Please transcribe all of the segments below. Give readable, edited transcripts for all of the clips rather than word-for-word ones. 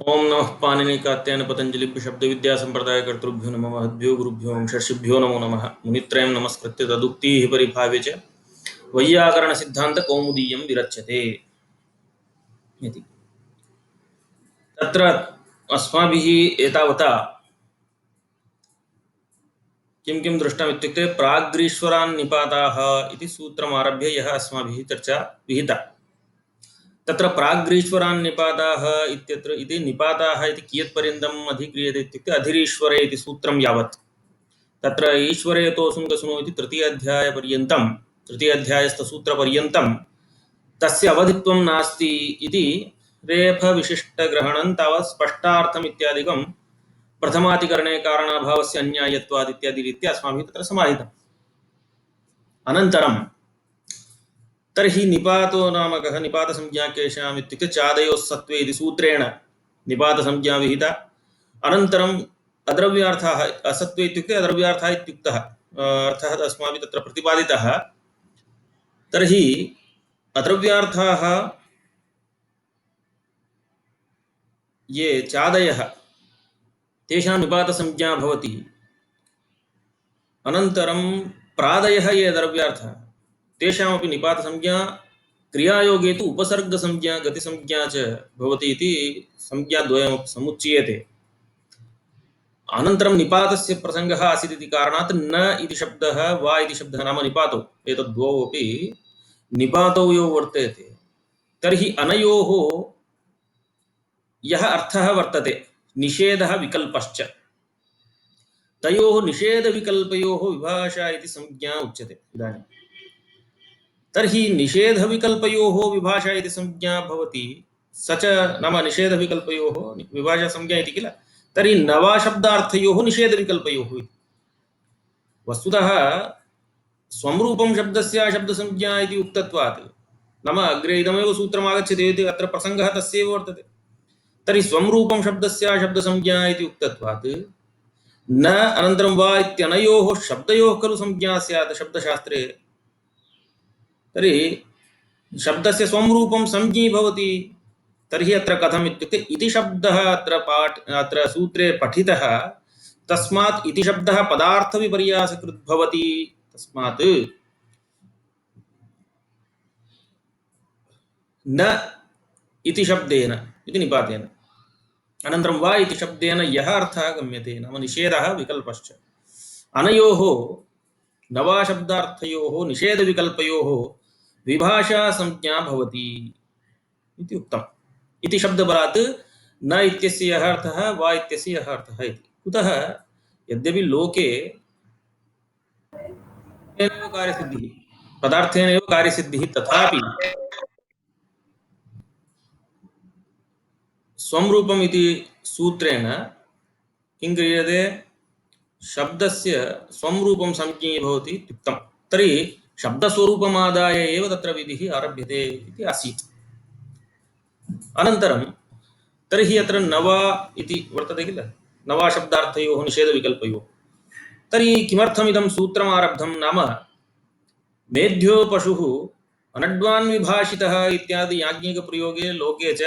ओम नमः पाणिनि कात्यायन पतंजलिभ्यो शब्द विद्या संप्रदाय कर्तृभ्यो नमः महद्भ्यो गुरुभ्यो षर्षिभ्यो नमो नमः मुनित्रयं नमस्कृत्य तदुक्तिः परिभाव्य च वैयाकरण सिद्धांत कौमुदीयं विरच्यते इति। तत्र अस्माभिः एतावता किं किं दृष्टम् इत्युक्ते प्राग्रीश्वरान् निपाताः इति सूत्रमारभ्य यः अस्माभिः चर्चा विहिता। तत्र प्राग्रीश्वरान् निपाताः इत्यत्र इति निपाताः इति कियत्पर्यन्तम् अधिक्रियते इत्युक्ते अधिरीश्वरे इति सूत्रं यावत् तत्र ईश्वरे तो सुंगसुनो इति तृतीयाध्यायपर्यन्तं तृतीयाध्यायस्थसूत्रपर्यन्तं तस्य अवधित्वं नास्ति इति रेफविशिष्टग्रहणं तावत् स्पष्टार्थम् इत्यादिकं प्रथमाधिकरणे कारणाभावस्य अन्यायत्वात् इत्यादि रीत्या अस्माभिः तत्र समाहितम्। अनन्तरं तर्हि निपातो नाम कः निपातसंज्ञा केषाम् इत्युक्ते चादयोः सत्त्वे इति सूत्रेण निपातसंज्ञा विहिता। अनन्तरम् अद्रव्यार्थाः असत्त्वे इत्युक्ते अद्रव्यार्थः इत्युक्तः अर्थः अस्माभिः तत्र प्रतिपादितः। तर्हि अद्रव्यार्थाः ये चादयः तेषां निपातसंज्ञा भवति। अनन्तरं प्रादयः ये द्रव्यार्थः तेषामपि निपातसंज्ञा क्रियायोगे तु उपसर्गसंज्ञा गतिसंज्ञा च भवति इति संज्ञाद्वयमपि समुच्येते। अनन्तरं निपातस्य प्रसङ्गः आसीत् इति कारणात् न इति शब्दः वा इति शब्दः नाम निपातौ एतद्द्वौ अपि निपातौ यो वर्तेते। तर्हि अनयोः यः अर्थः वर्तते निषेधः विकल्पश्च तयोः निषेधविकल्पयोः विभाषा इति संज्ञा उच्यते। इदानीं तर्हि निषेधविकल्पयोः विभाषा इति संज्ञा भवति स च नाम निषेधविकल्पयोः विभाषा संज्ञा इति किल। तर्हि नवाशब्दार्थयोः निषेधविकल्पयोः इति वस्तुतः स्वरूपं शब्दस्य शब्दसंज्ञा इति उक्तत्वात् नाम अग्रे इदमेव सूत्रम् आगच्छति इति अत्र प्रसङ्गः तस्यैव वर्तते। तर्हि स्वरूपं शब्दस्य शब्दसंज्ञा इति उक्तत्वात् न अनन्तरं वा इत्यनयोः शब्दयोः खलु संज्ञा स्यात् शब्दशास्त्रे। तर्हि शब्दस्य स्वरूपं संज्ञी भवति। तर्हि अत्र कथम् इत्युक्ते इति शब्दः अत्र सूत्रे पठितः तस्मात् इति शब्दः पदार्थविपर्यासकृत् भवति। तस्मात् न इति शब्देन इति निपातेन अनन्तरं वा इति शब्देन यः अर्थः गम्यते नाम निषेधः विकल्पश्च अनयोः नवाशब्दार्थयोः निषेधविकल्पयोः विभाषा संज्ञा भवति इति उक्तम्। इति शब्दबलात् न इत्यस्य यः अर्थः वा इत्यस्य यः अर्थः इति। कुतः यद्यपि लोके कार्यसिद्धिः पदार्थेन एव कार्यसिद्धिः तथापि स्वरूपम् इति सूत्रेण किं क्रियते शब्दस्य स्वरूपं संज्ञे भवति इत्युक्तं। तर्हि शब्दस्वरूपमादाय एव तत्र विधिः आरभ्यते इति आसीत्। अनन्तरं तर्हि अत्र नवा इति वर्तते किल नवाशब्दार्थयोः निषेधविकल्पयोः। तर्हि किमर्थमिदं सूत्रम् आरब्धं नाम मेध्यो पशुः अनड्वान् विभाषितः इत्यादि याज्ञिकप्रयोगे लोके च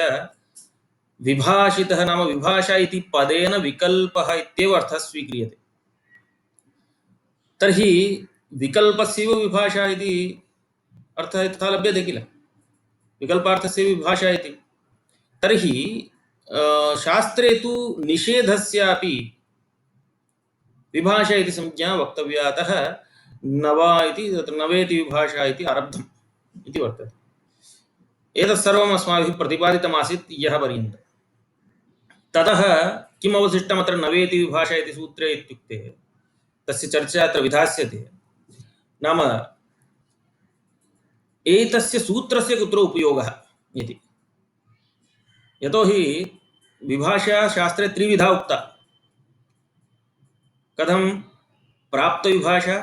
विभाषितः नाम विभाषा इति पदेन विकल्पः इत्येव अर्थः स्वीक्रियते। तर्हि विकल्पस्यैव विभाषा इति अर्थः तथा लभ्यते किल विकल्पार्थस्य विभाषा इति। तर्हि शास्त्रे तु निषेधस्यापि विभाषा इति संज्ञा वक्तव्या अतः नवा इति तत्र नवेति विभाषा इति आरब्धम् इति वर्तते। एतत् सर्वम् अस्माभिः प्रतिपादितमासीत् यः पर्यन्तं। ततः किम् अवशिष्टम् अत्र नवेति विभाषा इति सूत्रे इत्युक्ते तस्य चर्चा अत्र विधास्यते। नाम एतस्य सूत्रस्य कुत्र उपयोगः इति। यतोहि विभाषा शास्त्रे त्रिविधा उक्ता। कथं प्राप्तविभाषा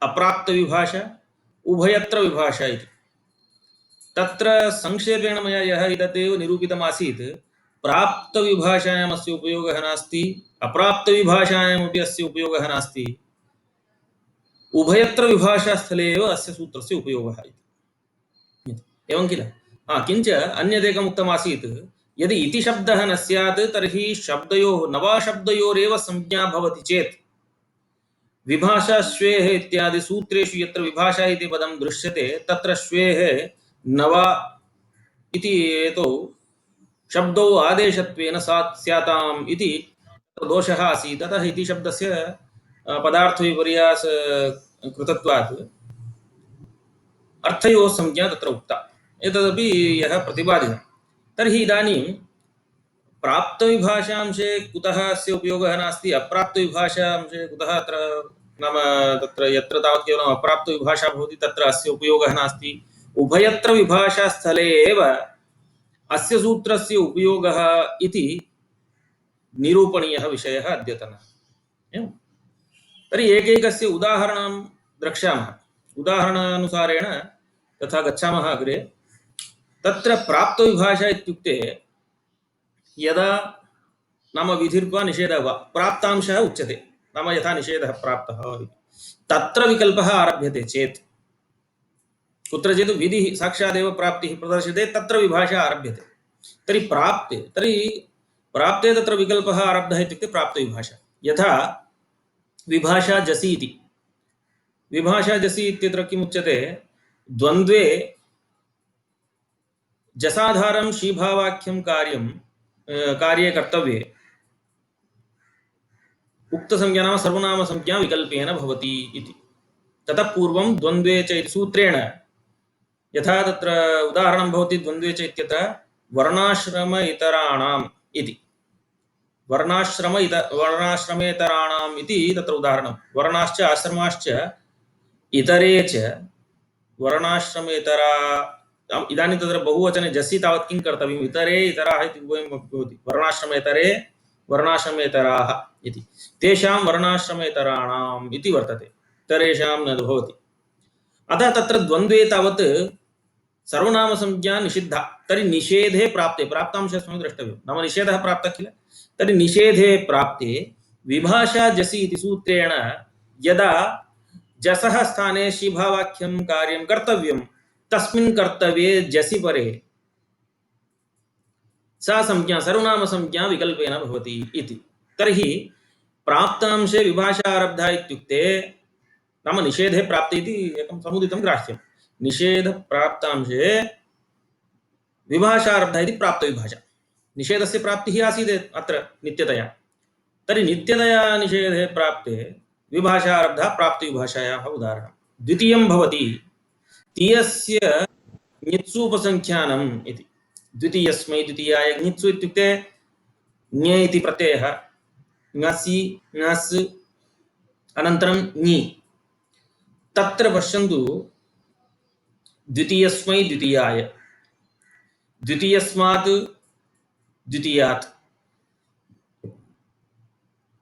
अप्राप्तविभाषा उभयत्र विभाषा इति। तत्र संक्षेपेण मया यः इदतेव निरूपितमासीत् प्राप्तविभाषायाम् अस्य उपयोगः नास्ति अप्राप्तविभाषायामपि अस्य उपयोगः नास्ति उभयत्र विभाषास्थले एव अस्य सूत्रस्य उपयोगः इति। एवं किल। किञ्च अन्यदेकम् उक्तमासीत् यदि इति शब्दः न स्यात् तर्हि शब्दयोः नवाशब्दयोरेव संज्ञा भवति चेत् विभाषा श्वेः इत्यादि सूत्रेषु यत्र विभाषा इति पदं दृश्यते तत्र श्वेः नवा इति एतौ शब्दौ आदेशत्वेन स्याताम् इति दोषः आसीत्। अतः इति शब्दस्य पदार्थविपर्यास कृतत्वात् अर्थयोः संज्ञा तत्र उक्ता। एतदपि यः प्रतिपादितं। तर्हि इदानीं प्राप्तविभाषांशे कुतः अस्य उपयोगः नास्ति, अप्राप्तविभाषांशे कुतः अत्र नाम तत्र यत्र तावत् केवलम् अप्राप्तविभाषा भवति तत्र अस्य उपयोगः नास्ति, उभयत्र विभाषास्थले एव अस्य सूत्रस्य उपयोगः इति निरूपणीयः विषयः अद्यतनः। एवं तर्हि एकैकस्य उदाहरणं द्रक्ष्यामः। उदाहरणानुसारेण तथा गच्छामः अग्रे। तत्र प्राप्तविभाषा इत्युक्ते यदा नाम विधिर्वा निषेधः वा प्राप्तांशः उच्यते, नाम यथा निषेधः प्राप्तः तत्र विकल्पः आरभ्यते चेत् कुत्रचित् विधिः साक्षादेव प्राप्तिः प्रदर्श्यते तत्र विभाषा आरभ्यते। तर्हि प्राप्ते तत्र विकल्पः आरब्धः इत्युक्ते प्राप्तविभाषा। यथा विभाषा जसि इति। विभाषा जसि इत्यत्र किमुच्यते, द्वन्द्वे जसाधारं शीभावाख्यं कार्ये कर्तव्ये उक्तसंज्ञा नाम सर्वनामसंज्ञा विकल्पेन भवति इति। ततः पूर्वं द्वन्द्वे च इति सूत्रेण यथा तत्र उदाहरणं भवति द्वन्द्वे च इत्यत्र वर्णाश्रम इतराणाम् इति। वर्णाश्रमेतराणाम् इति तत्र उदाहरणं। वर्णाश्च आश्रमाश्च इतरे च वर्णाश्रमेतरा। इदानीं तत्र बहुवचने जसि तावत् किं कर्तव्यम्, इतरे इतराः इति उभयमपि भवति। वर्णाश्रमेतरे वर्णाश्रमेतराः इति। तेषां वर्णाश्रमेतराणाम् इति वर्तते, इतरेषां न भवति। अतः तत्र द्वन्द्वे तावत् सर्वनामसंज्ञा निषिद्धा। तर्हि निषेधे प्राप्ते प्राप्तांशः द्रष्टव्यं, नाम निषेधः प्राप्तः किल। तर्हि निषेधे प्राप्ते विभाषा जसि इति सूत्रेण यदा जसः स्थाने शीभावाख्यं कार्यं कर्तव्यं तस्मिन् कर्तव्ये जसि परे सा संज्ञा सर्वनामसंज्ञा विकल्पेन भवति इति। तर्हि प्राप्तांशे विभाषा आरब्धा इत्युक्ते नाम निषेधे प्राप्ते इति एकं समुदितं ग्राह्यं। निषेधप्राप्तांशे विभाषा आरब्धा इति प्राप्तविभाषा। निषेधस्य प्राप्तिः आसीत् अत्र नित्यतया। तर्हि नित्यतया निषेधे प्राप्ते विभाषा आरब्धा प्राप्तविभाषायाः उदाहरणं। द्वितीयं भवति तीयस्य ङित्सूपसङ्ख्यानम् इति। द्वितीयस्मै द्वितीयाय ङित्सु इत्युक्ते ङे इति प्रत्ययः, ङसि ङस् अनन्तरं ङि। तत्र पश्यन्तु, द्वितीयस्मै द्वितीयाय, द्वितीयस्मात् द्वितीयात्,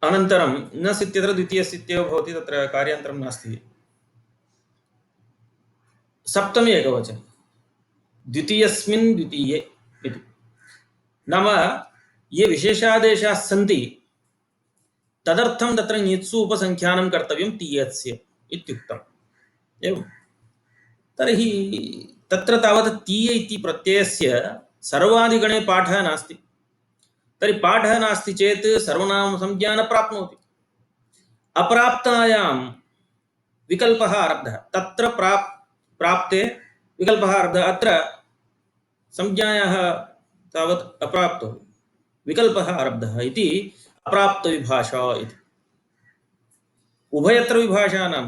अनन्तरं ङस् इत्यत्र द्वितीयस्य इत्येव भवति, तत्र कार्यान्तरं नास्ति। सप्तमी एकवचने द्वितीयस्मिन् द्वितीये इति। नाम ये विशेषादेशाः सन्ति तदर्थं तत्र ङित्सु उपसङ्ख्यानं कर्तव्यं तीयस्य इत्युक्तम्। एवं तर्हि तत्र तावत् तीय इति प्रत्ययस्य सर्वादिगणे पाठः नास्ति। तर्हि पाठः नास्ति चेत् सर्वनामसंज्ञा न प्राप्नोति। अप्राप्तायां विकल्पः आरब्धः, तत्र प्राप्ते विकल्पः आरब्धः, अत्र संज्ञायाः तावत् अप्राप्तो विकल्पः आरब्धः इति अप्राप्तविभाषा इति। उभयत्र विभाषा नाम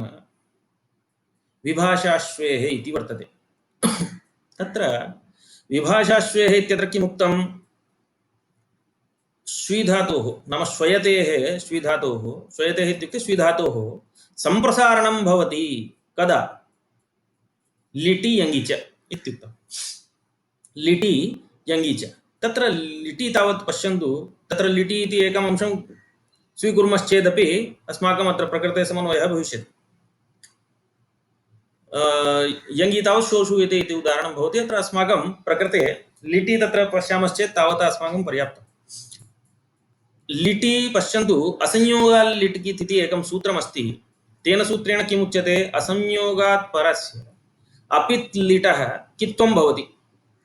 विभाषाश्वेः इति वर्तते। तत्र विभाषाश्वेः इत्यत्र किमुक्तं, श्वीधातोः नाम श्वयतेः, श्वीधातोः, श्वयतेः इत्युक्ते श्वीधातोः सम्प्रसारणं भवति कदा, लिटि यङि च इत्युक्तं। लिटि यङि च, तत्र लिटि तावत् पश्यन्तु, तत्र लिटि इति एकम् अंशं स्वीकुर्मश्चेदपि अस्माकम् अत्र प्रकृते समन्वयः भविष्यति। यङि तावत् शोषूयते इति उदाहरणं भवति। अत्र अस्माकं प्रकृते लिटि तत्र पश्यामश्चेत् तावत् अस्माकं पर्याप्तं। लिटि पश्यन्तु, असंयोगाल् लिट् इति एकं सूत्रमस्ति। तेन सूत्रेण किम् उच्यते, असंयोगात् परस्य अपित् लिटः कित्वं भवति,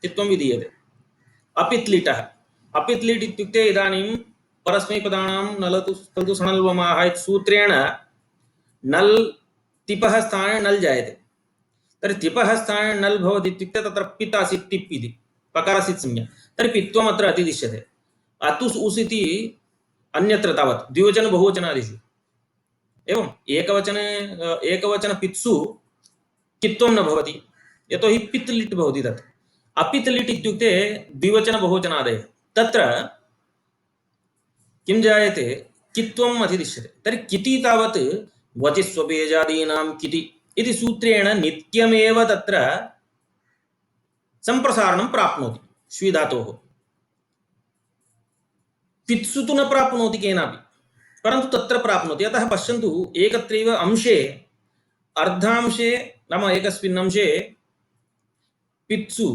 कित्वं विधीयते। अपित् लिटः अपित् लिट् इत्युक्ते इदानीं परस्मैपदानां नलतु तल्तु सणल्वमाः इति सूत्रेण नल् तिपः स्थाने नल् जायते। तर्हि तिपः स्थाने नल् भवति इत्युक्ते तत्र पित् आसीत् टिप् इति पकारसित् संज्ञा। तर्हि पित्वम् अत्र अतिदिश्यते। अतुस् उस् इति अन्यत्र तावत् द्विवचन बहुवचनादिषु एवं एकवचन पित्सु कित्वं न भवति, यतोहि पित् लिट् भवति। तत् अपित् लिट् इत्युक्ते द्विवचन बहुवचनादयः, तत्र किं जायते, कित्वम् अधिदिश्यते। तर्हि किति तावत् वचिस्वपेजादीनां किति इति सूत्रेण नित्यमेव तत्र सम्प्रसारणं प्राप्नोति श्वीधातोः। पित्सु तु न प्राप्नोति केनापि, परन्तु तत्र प्राप्नोति। अतः पश्यन्तु, एकत्रैव अंशे अर्धांशे नाम एकस्मिन् अंशे पित्सु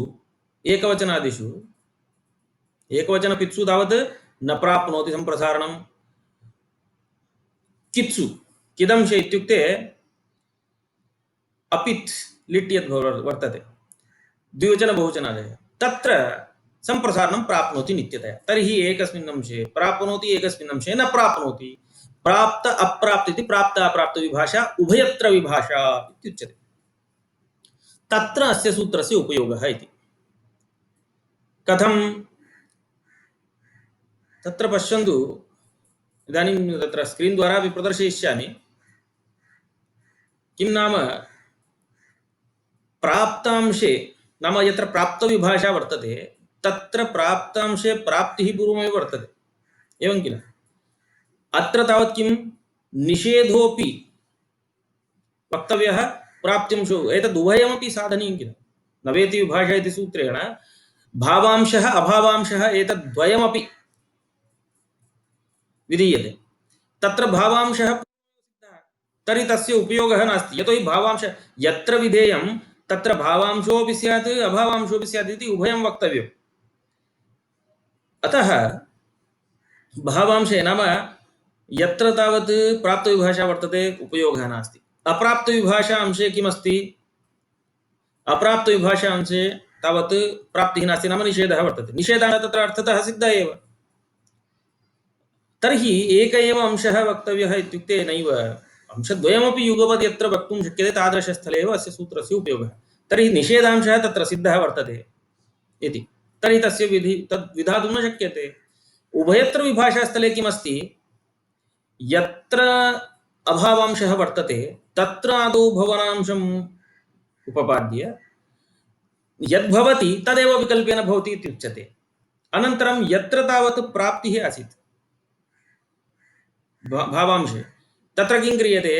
एकवचनादिषु एकवचनपित्सु तावत् न प्राप्नोति सम्प्रसारणं। कित्सु किदंशे इत्युक्ते अपित् लिट् यद् वर्तते द्विवचन बहुवचनादयः, तत्र सम्प्रसारणं प्राप्नोति नित्यतया। तर्हि एकस्मिन् अंशे प्राप्नोति, एकस्मिन् अंशे न प्राप्नोति। प्राप्त अप्राप्त इति प्राप्त अप्राप्त विभाषा उभयत्र विभाषा इत्युच्यते। तत्र अस्य सूत्रस्य उपयोगः इति। कथं तत्र पश्यन्तु, इदानीं तत्र स्क्रीन् द्वारा अपि प्रदर्शयिष्यामि। किं नाम, प्राप्तांशे नाम यत्र प्राप्तविभाषा वर्तते तत्र प्राप्तांशे प्राप्तिः पूर्वमेव वर्तते, एवं किल? अत्र तावत् किं निषेधोऽपि वक्तव्यः, प्राप्त्यंशो, एतदुभयमपि साधनीयं किल? नवेति विभाषा इति सूत्रेण भावांशः अभावांशः एतद्द्वयमपि विधीयते। तत्र भावांशः तर्हि तस्य उपयोगः नास्ति, यतोहि भावांश यत्र विधेयं तत्र भावांशोऽपि स्यात् अभावांशोऽपि स्यात् इति उभयं वक्तव्यम्। अतः भावांशे नाम यत्र तावत् प्राप्तविभाषा वर्तते उपयोगः नास्ति। अप्राप्तविभाषा अंशे किमस्ति? अप्राप्तविभाषा अंशे तावत् प्राप्तिः नास्ति, नाम निषेधः वर्तते। निषेधः तत्र अर्थतः सिद्धः एव। तर्हि एक एव अंशः वक्तव्यः इत्युक्ते नैव, अंशद्वयमपि युगपद् यत्र वक्तुं शक्यते तादृशस्थले एव अस्य सूत्रस्य उपयोगः। तर्हि निषेधांशः तत्र सिद्धः वर्तते इति, तर्हि तस्य तद् विधातुं न शक्यते। उभयत्र विभाषास्थले किमस्ति, यत्र अभावांशः वर्तते तत्र आदौ भवनांशम् उपपाद्य यद्भवति तदेव विकल्पेन भवति इत्युच्यते। अनन्तरं यत्र तावत् प्राप्तिः आसीत् भावांशे, तत्र किं क्रियते,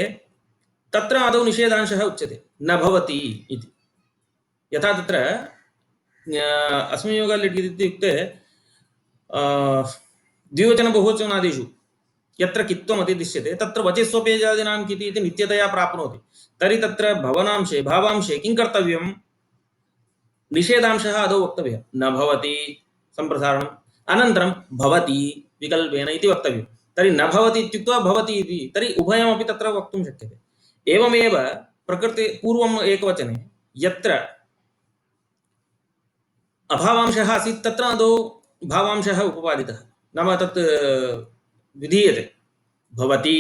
तत्र आदौ निषेधांशः उच्यते, न भवति इति। यथा तत्र अस्मिन् योगः लिट् इत्युक्ते द्विवचन बहुवचनादिषु यत्र कित्वम् अतिदिश्यते तत्र वचिस्वपेजादीनां किति इति नित्यतया प्राप्नोति। तर्हि तत्र भवनांशे भावांशे किं कर्तव्यं, निषेधांशः आदौ वक्तव्यः, न भवति सम्प्रसारणम्, अनन्तरं भवति विकल्पेन इति वक्तव्यं। तर्हि न भवति इत्युक्त्वा भवति इति, तर्हि उभयमपि तत्र वक्तुं शक्यते। एवमेव प्रकृते पूर्वम् एकवचने यत्र अभावांशः आसीत् तत्र आदौ भावांशः उपपादितः, नाम तत् विधीयते भवति,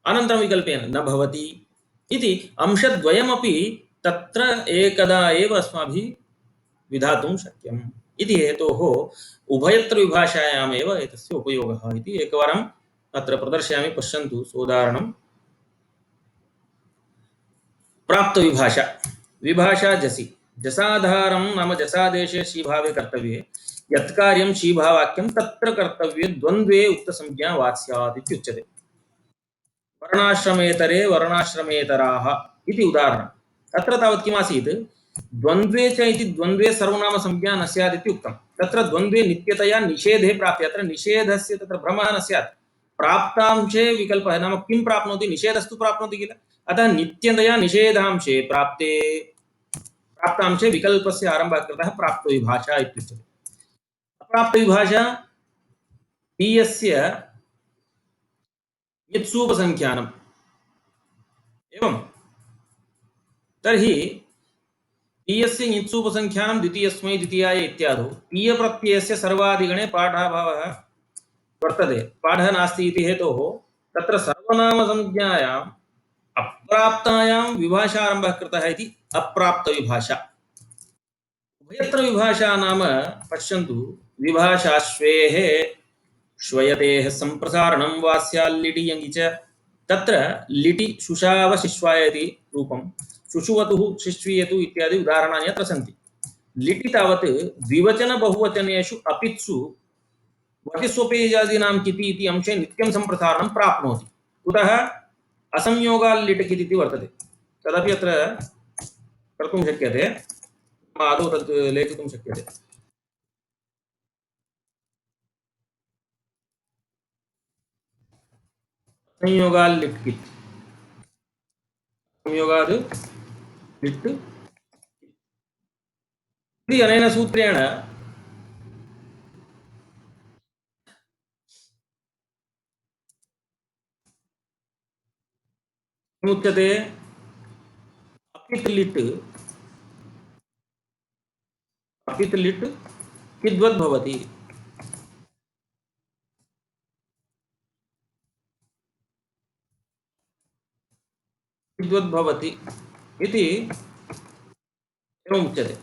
अनन्तरं विकल्पेन न भवति इति अंशद्वयमपि तत्र एकदा एव अस्माभिः विधातुं शक्यम् इति हेतोः उभयत्र विभाषायामेव एतस्य उपयोगः इति एकवारम् अत्र प्रदर्शयामि। पश्यन्तु सोदाहरणं। प्राप्तविभाषा, विभाषा जसि, जसाधारं नाम जसादेशे शीभावे कर्तव्ये यत्कार्यं शीभावाक्यं तत्र कर्तव्ये द्वन्द्वे उक्तसंज्ञा वास्यात् इत्युच्यते। वर्णाश्रमेतरे वर्णाश्रमेतराः इति उदाहरणम्। अत्र तावत् किमासीत्, द्वन्द्वे च इति द्वन्द्वे सर्वनामसंज्ञा न स्यात् इति उक्तं। तत्र द्वन्द्वे नित्यतया निषेधे प्राप्ते, अत्र निषेधस्य तत्र भ्रमः न स्यात्। प्राप्तांशे विकल्पः नाम किं प्राप्नोति, निषेधस्तु प्राप्नोति किल, अतः नित्यतया निषेधांशे प्राप्ते प्राप्तांशे विकल्पस्य आरम्भः कृतः प्राप्तविभाषा इत्युच्यते। अप्राप्तविभाषा पीयस्य यत्सूपसंख्यानम्। एवं तर्हि टीयस्य ङित्सूपसङ्ख्यानं द्वितीयस्मै द्वितीयाय इत्यादौ टीयप्रत्ययस्य सर्वादिगणे पाठाभावः वर्तते। पाठः नास्ति इति हेतोः तत्र सर्वनामसंज्ञायाम् अप्राप्तायां विभाषारम्भः कृतः इति अप्राप्तविभाषा। उभयत्र विभाषा नाम पश्यन्तु, विभाषाश्वेः श्वयतेः सम्प्रसारणं वास्याल्लिटि यङि च। तत्र लिटि शुशाव शिश्वाय इति रूपं, शुशुवतुः शिश्वीयतु इत्यादि उदाहरणानि अत्र सन्ति। लिटि तावत् द्विवचन बहुवचनेषु अपित्सु वतिस्वपेयादीनां किति इति अंशे नित्यं सम्प्रसारणं प्राप्नोति। कुतः? असंयोगाल् लिट् किति इति वर्तते, तदपि अत्र कर्तुं शक्यते, आदौ तत् लेखितुं शक्यते। संयोगाल् लिट् कित्, संयोगाद् लिट् इति अनेन सूत्रेण किमुच्यते? अपित् लिट्, अपित् लिट् किद्वत् भवति। किद्वत् भवति इति एवमुच्यते।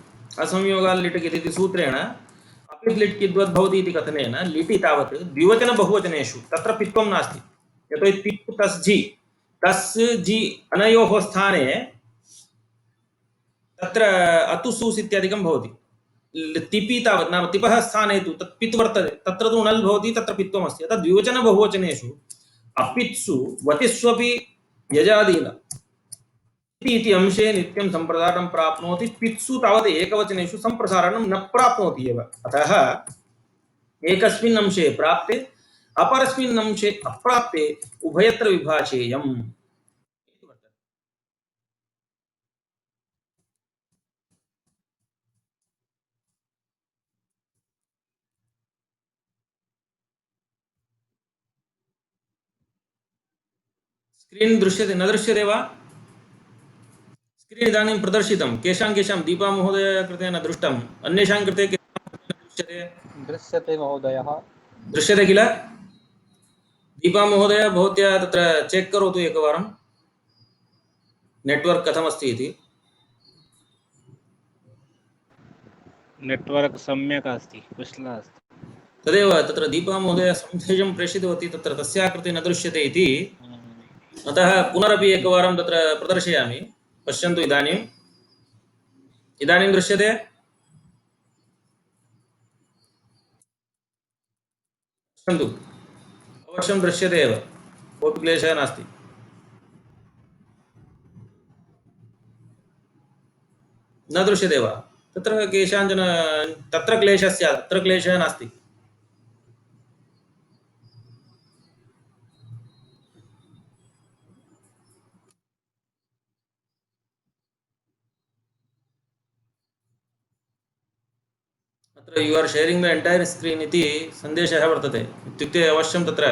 असंयोगाल् लिट् इति सूत्रेण अपित् लिट् किद्वत् भवति इति कथनेन लिटि तावत् द्विवचन बहुवचनेषु तत्र पित्वं नास्ति। यतोहि पित् तस् झि, तस् झि अनयोः स्थाने तत्र अतु सूस् इत्यादिकं भवति। तिपि तावत् नाम तिपः स्थाने तु तत् पित् वर्तते, तत्र तु नल् भवति, तत्र पित्वमस्ति। अतः द्विवचन बहुवचनेषु अपित्सु वतिष्वपि यजादीन इति अंशे नित्यं सम्प्रसारणं प्राप्नोति। पित्सु तावत् एकवचनेषु सम्प्रसारणं न प्राप्नोति एव। अतः एकस्मिन् अंशे प्राप्ते अपरस्मिन् अंशे अप्राप्ते उभयत्र विभाषेयम्। स्क्रीन् दृश्यते न दृश्यते वा? स्क्रीन् इदानीं प्रदर्शितं। केषां केषां दीपा महोदय कृते न दृष्टम्, अन्येषां कृते दृश्यते? दृश्यते महोदयः। दृश्यते किल? दीपा महोदय भवत्या तत्र चेक् करोतु एकवारं नेट्वर्क् कथमस्ति इति। नेट्वर्क् सम्यक् अस्ति, कुशलः अस्ति। तदेव तत्र दीपा महोदय सन्देशं प्रेषितवती, तत्र तस्याः कृते न दृश्यते इति। अतः पुनरपि एकवारं तत्र प्रदर्शयामि, पश्यन्तु। इदानीम् इदानीं दृश्यते? पश्यन्तु, अवश्यं दृश्यते एव, कोऽपि क्लेशः नास्ति। न दृश्यते वा? तत्र केषाञ्चन तत्र क्लेशः स्यात्, तत्र क्लेशः नास्ति। अत्र यु आर् शेरिङ्ग् द एण्टैर् स्क्रीन् इति सन्देशः वर्तते, इत्युक्ते अवश्यं तत्र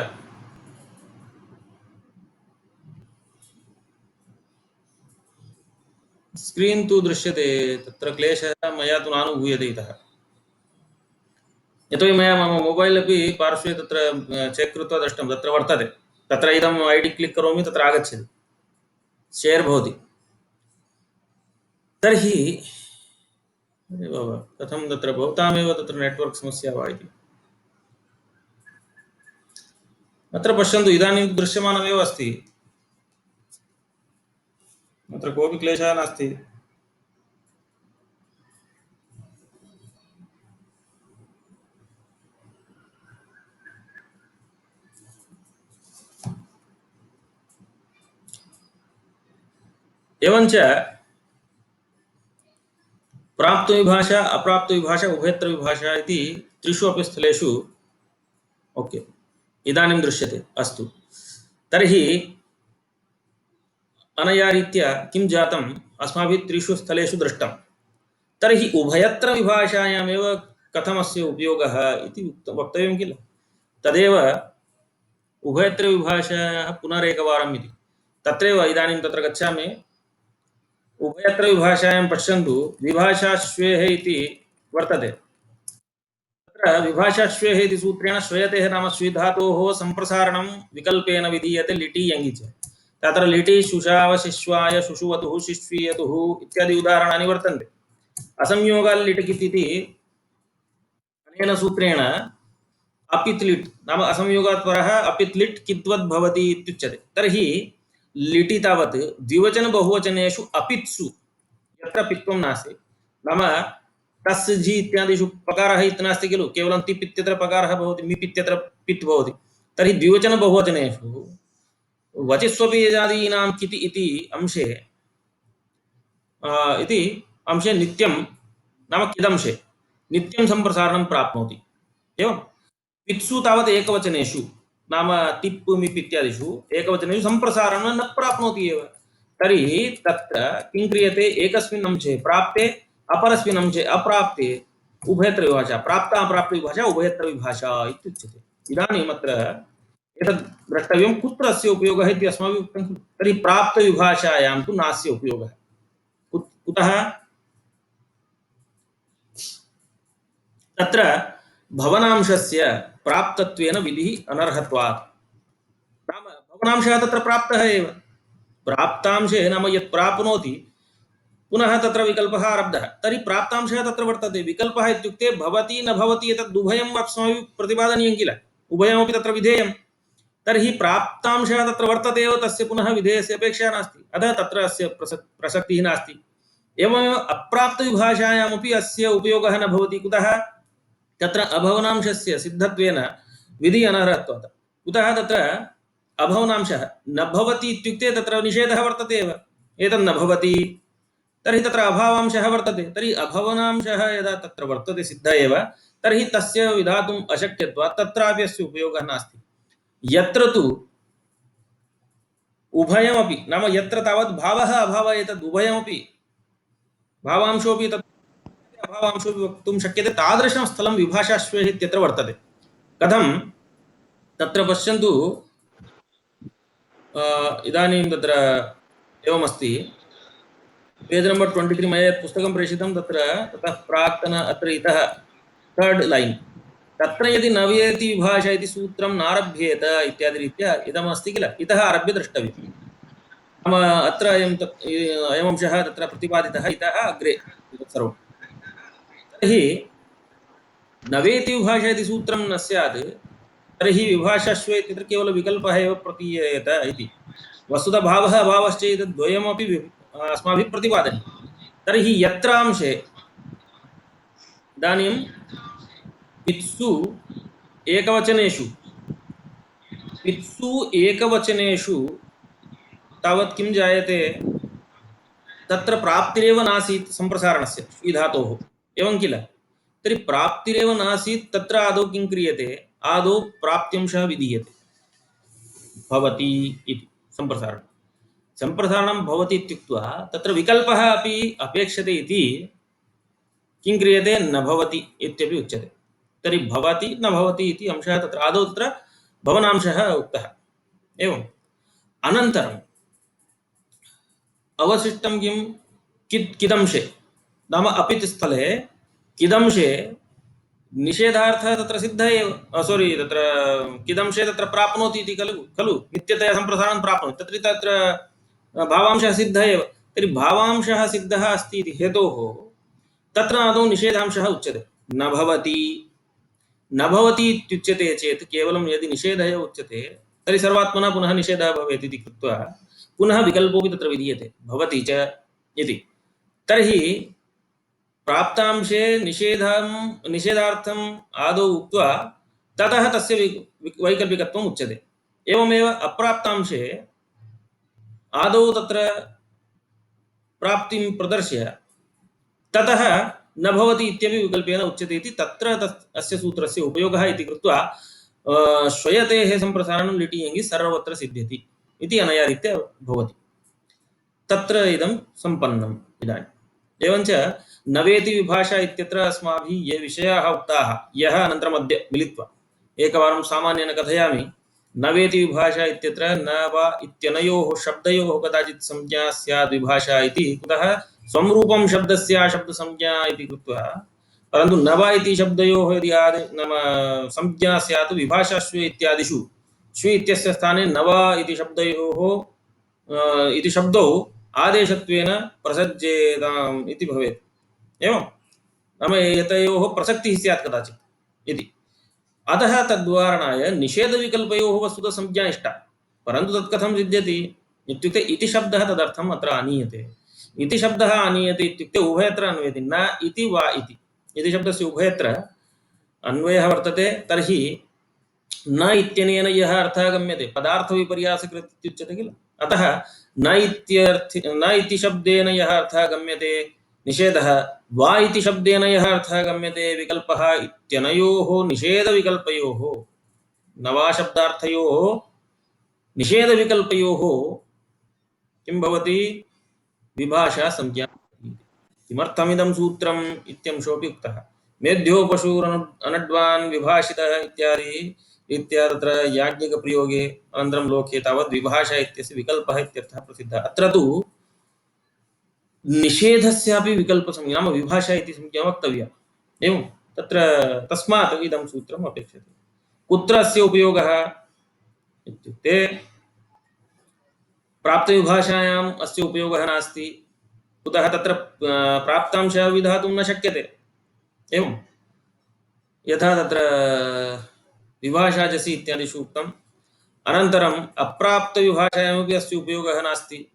स्क्रीन् तु दृश्यते, तत्र क्लेशः मया तु नानुभूयते इतः। यतोहि मया मम मोबैल् अपि पार्श्वे तत्र चेक् कृत्वा दृष्टं, तत्र वर्तते। तत्र इदम् ऐ डी क्लिक् करोमि, तत्र आगच्छति, शेर् भवति। तर्हि अरे बाबा, कथं तत्र भवतामेव तत्र नेट्वर्क् समस्या वा इति। अत्र पश्यन्तु, इदानीं दृश्यमानमेव अस्ति, अत्र कोऽपि क्लेशः नास्ति। एवञ्च प्राप्तविभाषा अप्राप्तविभाषा उभयत्र विभाषा इति त्रिषु अपि स्थलेषु ओके इदानीं दृश्यते। अस्तु, तर्हि अनया रीत्या किं जातम्, अस्माभिः त्रिषु स्थलेषु दृष्टं। तर्हि उभयत्र विभाषायामेव कथमस्य उपयोगः इति वक्तव्यं किल? तदेव उभयत्र विभाषायाः पुनरेकवारम् इति। तत्रैव इदानीं तत्र गच्छामि, उभयत्र विभाषायां पश्यन्तु विभाषाश्वेः इति वर्तते। तत्र विभाषाश्वेः इति सूत्रेण श्वयतेः नाम श्वीधातोः सम्प्रसारणं विकल्पेन विधीयते लिटि यङि च। तत्र लिटि शुशाव शिश्वाय शुशुवतुः शिश्वीयतुः इत्यादि उदाहरणानि वर्तन्ते। असंयोगाल् लिटिकित् इति अनेन सूत्रेण अपित् लिट् नाम असंयोगात् परः अपित् लिट् किद्वत् भवति इत्युच्यते। तर्हि लिटि तावत् द्विवचन बहुवचनेषु अपित्सु यत्र पित्वं नास्ति नाम तस् झि इत्यादिषु पकारः इति नास्ति खलु, केवलं तिप् इत्यत्र पकारः भवति, मिप् इत्यत्र पित् भवति। तर्हि द्विवचन बहुवचनेषु वचिस्वपीजादीनां किति इति अंशे नित्यं नाम किदंशे नित्यं सम्प्रसारणं प्राप्नोति। एवं पित्सु तावत् एकवचनेषु नाम तिप् मिप् इत्यादिषु एकवचनेषु सम्प्रसारणं न प्राप्नोति एव। तर्हि तत्र किं क्रियते, एकस्मिन् अंशे प्राप्ते अपरस्मिन् अंशे अप्राप्ते उभयत्र विभाषा, प्राप्ता अप्राप्त विभाषा उभयत्र विभाषा इत्युच्यते। इदानीम् अत्र एतद् द्रष्टव्यं कुत्र अस्य उपयोगः इति अस्माभिः उक्तं खलु। तर्हि प्राप्तविभाषायां तु नास्य उपयोगः। कुतः? तत्र भवनांशस्य प्राप्तत्वेन विधिः अनर्हत्वात्। नाम भवनांशः तत्र प्राप्तः एव, प्राप्तांशे नाम यत् प्राप्नोति पुनः तत्र विकल्पः आरब्धः। तर्हि प्राप्तांशः तत्र वर्तते, विकल्पः इत्युक्ते भवति न भवति एतद् उभयम् अस्माभिः प्रतिपादनीयं किल, उभयमपि तत्र विधेयं। तर्हि प्राप्तांशः तत्र वर्तते एव, तस्य पुनः विधेयस्य अपेक्षा नास्ति, अतः तत्र अस्य प्रसक्तिः नास्ति। एवमेव अप्राप्तविभाषायामपि अस्य उपयोगः न भवति। कुतः? तत्र अभवनांशस्य सिद्धत्वेन विधि अनर्हत्वात्। कुतः? तत्र अभवनांशः न भवति इत्युक्ते तत्र निषेधः वर्तते एव, एतत् न भवति, तर्हि तत्र अभावांशः वर्तते। तर्हि अभवनांशः यदा तत्र वर्तते सिद्ध एव, तर्हि तस्य विधातुम् अशक्यत्वात् तत्रापि अस्य उपयोगः नास्ति। यत्र तु उभयमपि नाम यत्र तावत् भावः अभावः एतद् उभयमपि भावांशोऽपि तत् अभावांशोऽपि वक्तुं शक्यते, तादृशं स्थलं विभाषाश्वेः इत्यत्र वर्तते। कथं? तत्र पश्यन्तु, इदानीं तत्र एवमस्ति, पेज् नम्बर् 23 मया यत् पुस्तकं प्रेषितं तत्र ततः प्राक्तन अत्र इतः 3rd लैन् तत्र यदि नवेति विभाषा इति सूत्रं नारभ्येत इत्यादि रीत्या इदमस्ति किल, इतः आरभ्य द्रष्टव्यं। नाम अत्र अयमंशः तत्र प्रतिपादितः इतः अग्रे सर्वं। तर्हि नवेति विभाषा इति सूत्रं न स्यात्, तर्हि विभाषाश्वे इत्यत्र केवलं विकल्पः एव प्रतीयेत इति। वस्तुतः भावः अभावश्च एतद्द्वयमपि अस्माभिः प्रतिपादनीयं। तर्हि यत्रांशे इदानीं पित्सु एकवचनेषु तावत् किं जायते, तत्र प्राप्तिरेव नासीत् सम्प्रसारणस्य श्वीधातोः, एवं किल। तर्हि प्राप्तिरेव नासीत्, तत्र आदौ किं क्रियते, आदौ प्राप्त्यंशः विधीयते, भवति इति सम्प्रसारणं भवति इत्युक्त्वा तत्र विकल्पः अपि अपेक्षते इति किं क्रियते, न भवति इत्यपि उच्यते। तर्हि भवति न भवति इति अंशः तत्र आदौ तत्र भवनांशः उक्तः। एवम् अनन्तरम् अवशिष्टं किं, किदंशे नाम अपित् स्थले किदंशे निषेधार्थः तत्र सिद्ध एव, तत्र किदंशे तत्र प्राप्नोति इति खलु नित्यतया सम्प्रसारणं प्राप्नोति, तत्र भावांशः सिद्ध एव। तर्हि भावांशः सिद्धः अस्ति इति हेतोः तत्र आदौ निषेधांशः उच्यते। न भवति इत्युच्यते चेत् केवलं यदि निषेधः उच्यते तर्हि सर्वात्मना पुनः निषेधः भवेत् इति कृत्वा पुनः विकल्पोऽपि तत्र विधीयते, भवति च इति। तर्हि प्राप्तांशे निषेधार्थम् आदौ उक्त्वा ततः तस्य वैकल्पिकत्वम् उच्यते। एवमेव अप्राप्तांशे आदौ तत्र प्राप्तिं प्रदर्श्य ततः न भवति इत्यपि विकल्पेन उच्यते इति तत्र अस्य सूत्रस्य उपयोगः इति कृत्वा श्वयतेः सम्प्रसारणं लिटि यङि सर्वत्र सिद्ध्यति इति अनया रीत्या भवति। तत्र इदं सम्पन्नम् इदानीम्। एवञ्च नवेति विभाषा इत्यत्र अस्माभिः ये विषयाः उक्ताः, यः अनन्तरम् अद्य मिलित्वा एकवारं सामान्येन कथयामि। न वेति विभाषा इत्यत्र न वा इत्यनयोः शब्दयोः कदाचित् संज्ञा स्यात् विभाषा इति कुतः स्वं रूपं शब्दस्य शब्दसंज्ञा इति कृत्वा परन्तु न वा इति शब्दयोः यदि नाम संज्ञा स्यात् विभाषा श्वे इत्यादिषु श्वे इत्यस्य स्थाने न वा इति शब्दयोः इति शब्दौ आदेशत्वेन प्रसज्येताम् इति भवेत् एवं नाम एतयोः प्रसक्तिः स्यात् कदाचित् इति अतः तद्वारणाय निषेधविकल्पयोः वस्तुतः संज्ञा इष्टा परन्तु तत् कथं सिद्ध्यति इत्युक्ते इति शब्दः तदर्थम् अत्र आनीयते इति शब्दः आनीयते इत्युक्ते उभयत्र अन्वयति न इति वा इति शब्दस्य उभयत्र अन्वयः वर्तते तर्हि न इत्यनेन यः अर्थः गम्यते पदार्थविपर्यासकृत् इत्युच्यते किल अतः न इति शब्देन यः अर्थः गम्यते निषेधः वा इति शब्देन यः अर्थः गम्यते विकल्पः इत्यनयोः निषेधविकल्पयोः नवा शब्दार्थयोः निषेधविकल्पयोः किं भवति विभाषा संज्ञा किमर्थमिदं सूत्रम् इत्यंशोऽपि उक्तः मेध्यो पशुरनड्वान् विभाषितः इत्यादि रीत्या तत्र याज्ञिकप्रयोगे अनन्तरं लोके तावत् विभाषा इत्यस्य विकल्पः इत्यर्थः प्रसिद्धः अत्र तु निषेधस्यापि विकल्पसंज्ञा नाम विभाषा इति संज्ञा वक्तव्या एवं तत्र तस्मात् इदं सूत्रम् अपेक्षते कुत्र अस्य उपयोगः इत्युक्ते प्राप्तविभाषायाम् अस्य उपयोगः नास्ति कुतः तत्र प्राप्तांशः विधातुं न शक्यते एवं यथा तत्र विभाषाजसि इत्यादिषु उक्तम् अनन्तरम् अप्राप्तविभाषायामपि अस्य उपयोगः नास्ति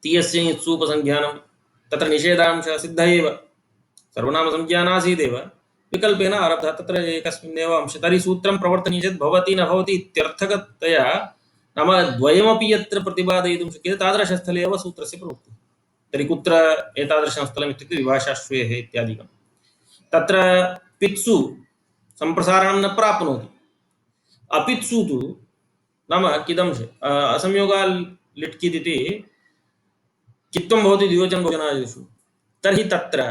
तीयस्य इत्सूपसंज्ञानं तत्र निषेधांशः सिद्धः एव सर्वनामसंज्ञा नासीदेव विकल्पेन आरब्धः तत्र एकस्मिन्नेव अंशे तर्हि सूत्रं प्रवर्तनीयं चेत् भवति न भवति इत्यर्थकतया नाम द्वयमपि यत्र प्रतिपादयितुं शक्यते तादृशस्थले एव सूत्रस्य प्रवृत्तिः तर्हि कुत्र एतादृशं स्थलम् इत्युक्ते विभाषाश्वेः इत्यादिकं तत्र पित्सु सम्प्रसारणं न प्राप्नोति अपित्सु तु नाम किदंशे असंयोगाल् लिट्कित् इति कित्वं भवति द्विवचनभोजनादिषु तर्हि तत्र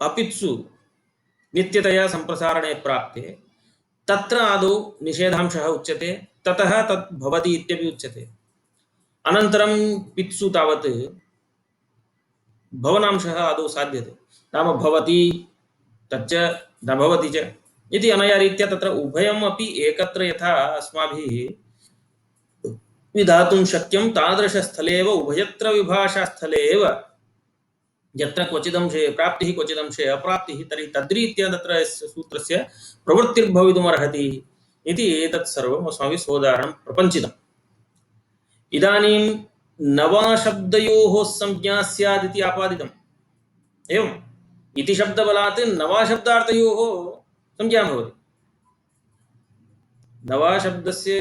अपित्सु नित्यतया सम्प्रसारणे प्राप्ते तत्र आदौ निषेधांशः उच्यते ततः तत् भवति इत्यपि उच्यते अनन्तरं पित्सु तावत् भवनांशः आदौ साध्यते नाम भवति तच्च न भवति च इति अनया रीत्या तत्र उभयमपि एकत्र यथा अस्माभिः विधातुं शक्यं तादृशस्थले एव उभयत्र विभाषास्थले एव यत्र क्वचिदंशे प्राप्तिः क्वचिदंशे अप्राप्तिः तर्हि तद्रीत्या तत्र सूत्रस्य प्रवृत्तिर्भवितुमर्हति इति एतत् सर्वम् अस्माभिः सोदाहरणं प्रपञ्चितम् इदानीं नवाशब्दयोः संज्ञा स्यात् इति आपादितम् एवम् इति शब्दबलात् नवाशब्दार्थयोः संज्ञा भवति नवाशब्दस्य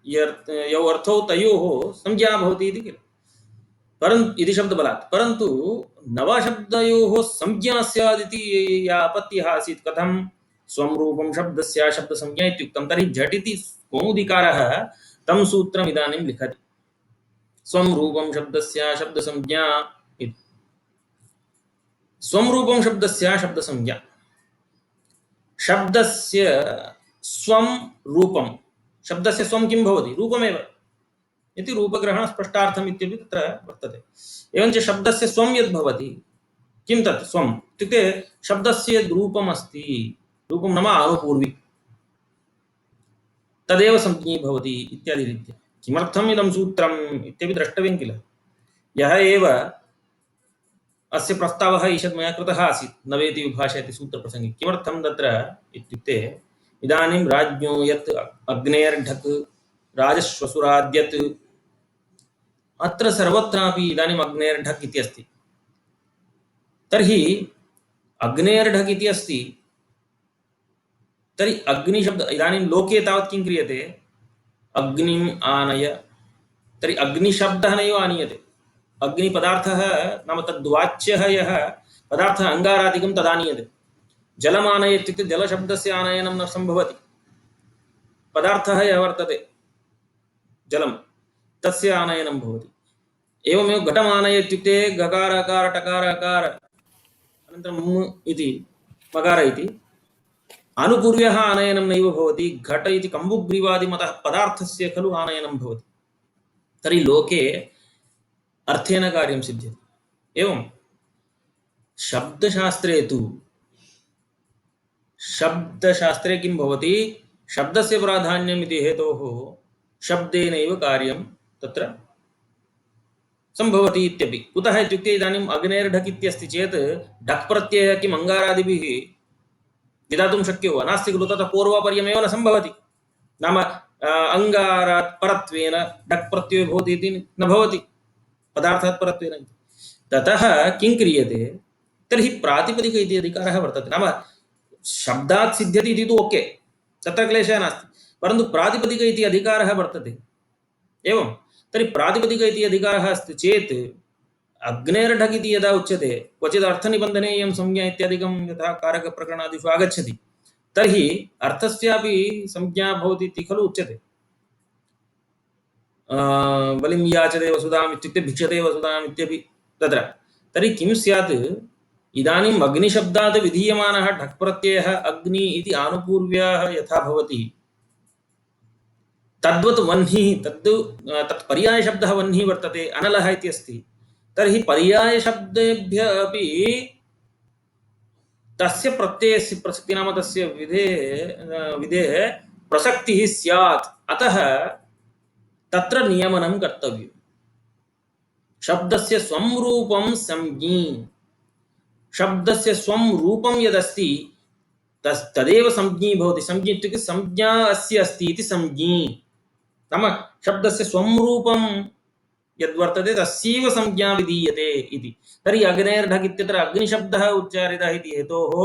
यौ अर्थौ तयोः संज्ञा भवति इति किल परन्तु इति शब्दबलात् परन्तु नवाशब्दयोः संज्ञा स्यात् इति या आपत्तिः आसीत् कथं स्वं रूपं शब्दस्य शब्दसंज्ञा इत्युक्तं तर्हि झटिति कौमुदीकारः तं सूत्रम् इदानीं लिखति स्वं रूपं शब्दस्य शब्दसंज्ञा इति स्वं रूपं शब्दस्य शब्दसंज्ञा शब्दस्य स्वं रूपं शब्दस्य स्वं किं भवति रूपमेव इति रूपग्रहणस्पष्टार्थम् इत्यपि तत्र वर्तते एवञ्च शब्दस्य स्वं यद् भवति किं तत् स्वम् इत्युक्ते शब्दस्य यद् रूपम् अस्ति रूपं नाम आनुपूर्वी तदेव संज्ञी भवति इत्यादि रीत्या किमर्थम् इदं सूत्रम् इत्यपि द्रष्टव्यं किल यः एव अस्य प्रस्तावः ईषत् मया कृतः आसीत् नवेति विभाषा इति सूत्रप्रसङ्गे किमर्थं तत्र इत्युक्ते इदानीं राज्ञो यत् अग्नेर्ढक् राजश्वसुराद्यत् अत्र सर्वत्रापि इदानीम् अग्नेर्ढक् इति अस्ति तर्हि अग्नेर्ढक् इति अस्ति तर्हि अग्निशब्द इदानीं लोके तावत् किं क्रियते अग्निम् आनय तर्हि अग्निशब्दः नैव आनीयते अग्निपदार्थः नाम तद्वाच्यः यः पदार्थः अङ्गारादिकं तदानीयते जलमानय इत्युक्ते जलशब्दस्य आनयनं न सम्भवति पदार्थः यः वर्तते जलं तस्य आनयनं भवति एवमेव घटमानय इत्युक्ते गकार अकार टकार अकार अनन्तरं मु इति मकार इति आनुपूर्व्यः आनयनं नैव भवति घट इति कम्बुग्रीवादिमतः पदार्थस्य खलु आनयनं भवति तर्हि लोके अर्थेन कार्यं सिद्ध्यति एवं शब्दशास्त्रे तु शब्दशास्त्रे किं भवति शब्दस्य प्राधान्यम् इति हेतोः शब्देनैव कार्यं तत्र संभवति इत्यपि कुतः इत्युक्ते इदानीम् अग्नेर्ढक् इत्यस्ति चेत् ढक् प्रत्ययः किम् अङ्गारादिभिः विधातुं शक्यो वा नास्ति खलु ततः पूर्वापर्यमेव न सम्भवति नाम अङ्गारात् परत्वेन ढक् प्रत्ययो भवति इति न भवति पदार्थात् परत्वेन ततः किं क्रियते तर्हि प्रातिपदिक इति अधिकारः वर्तते नाम शब्दात् सिद्ध्यति इति तु ओके तत्र क्लेशः नास्ति परन्तु प्रातिपदिक इति अधिकारः वर्तते एवं तर्हि प्रातिपदिक इति अधिकारः अस्ति चेत् अग्नेर्ढक् इति यदा उच्यते क्वचित् अर्थनिबन्धने इयं संज्ञा इत्यादिकं यथा कारकप्रकरणादिषु आगच्छति तर्हि अर्थस्यापि संज्ञा भवति इति खलु उच्यते बलिं याचते वसुधाम् इत्युक्ते भिक्षते वसुधाम् इत्यपि तत्र तर्हि किं स्यात् इदानीम् अग्निशब्दात् विधीयमानः ढक् प्रत्ययः अग्नि इति आनुपूर्व्याः यथा भवति तद्वत् वह्निः तत् पर्यायशब्दः वह्निः वर्तते अनलः इति अस्ति तर्हि पर्यायशब्देभ्यः अपि तस्य प्रत्ययस्य प्रसक्ति नाम तस्य विधेः प्रसक्तिः स्यात् अतः तत्र नियमनं कर्तव्यम् शब्दस्य स्वं रूपं संज्ञी शब्दस्य स्वं रूपं यदस्ति तदेव संज्ञी भवति संज्ञी इत्युक्ते संज्ञा अस्य अस्ति इति संज्ञी नाम शब्दस्य स्वं रूपं यद्वर्तते तस्यैव संज्ञा विधीयते इति तर्हि अग्नेर्ढक् इत्यत्र अग्निशब्दः उच्चारितः इति हेतोः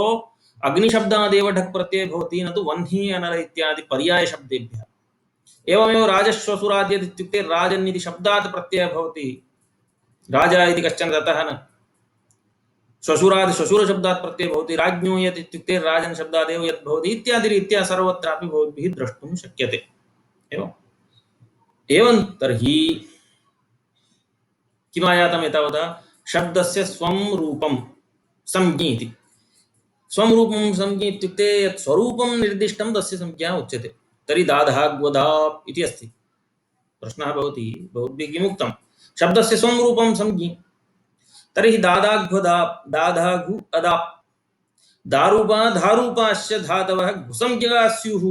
अग्निशब्दादेव ढक् प्रत्ययः भवति न तु वह्नि अनल इत्यादि पर्यायशब्देभ्यः एवमेव राजश्वशुराद्यत् इत्युक्ते राजन् इति शब्दात् प्रत्ययः भवति राजा इति कश्चन ततः न श्वशुरादि श्वशुरशब्दात् प्रत्ययः भवति राज्ञो यत् इत्युक्ते राजन् शब्दादेव यत् भवति इत्यादि रीत्या सर्वत्रापि भवद्भिः द्रष्टुं शक्यते एवं तर्हि किमायातम् एतावता शब्दस्य स्वं रूपं संज्ञी इति स्वं रूपं संज्ञी इत्युक्ते यत् स्वरूपं निर्दिष्टं तस्य संज्ञा उच्यते तर्हि दाधाग्वदाप् इति अस्ति प्रश्नः भवति भवद्भिः किमुक्तं शब्दस्य स्वं रूपं संज्ञी तर्हि दादाघ्वदाप् दाधाघु अदाप् दारूपा धारूपाश्च धातवः घुसंज्ञा स्युः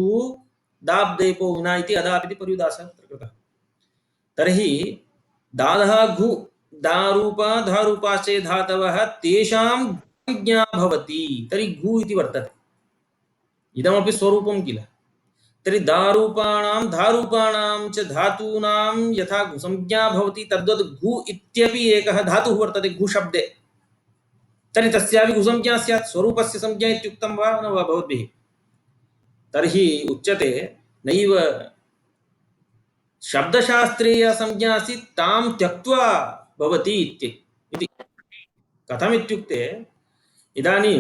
दाब् देपो विना इति अदाप् इति पर्युदासः कृतः तर्हि दाधाघु दारूपा धारूपाश्च धातवः तेषां संज्ञा भवति तर्हि घु इति वर्तते इदमपि स्वरूपं किल तर्हि दारूपाणां धारूपाणां च धातूनां यथा घुसंज्ञा भवति तद्वत् घु इत्यपि एकः धातुः वर्तते घु शब्दे तर्हि तस्यापि घुसंज्ञा स्यात् स्वरूपस्य संज्ञा इत्युक्तं वा न वा भवद्भिः तर्हि उच्यते नैव शब्दशास्त्रे या संज्ञा अस्ति तां त्यक्त्वा भवति इति कथमित्युक्ते इदानीं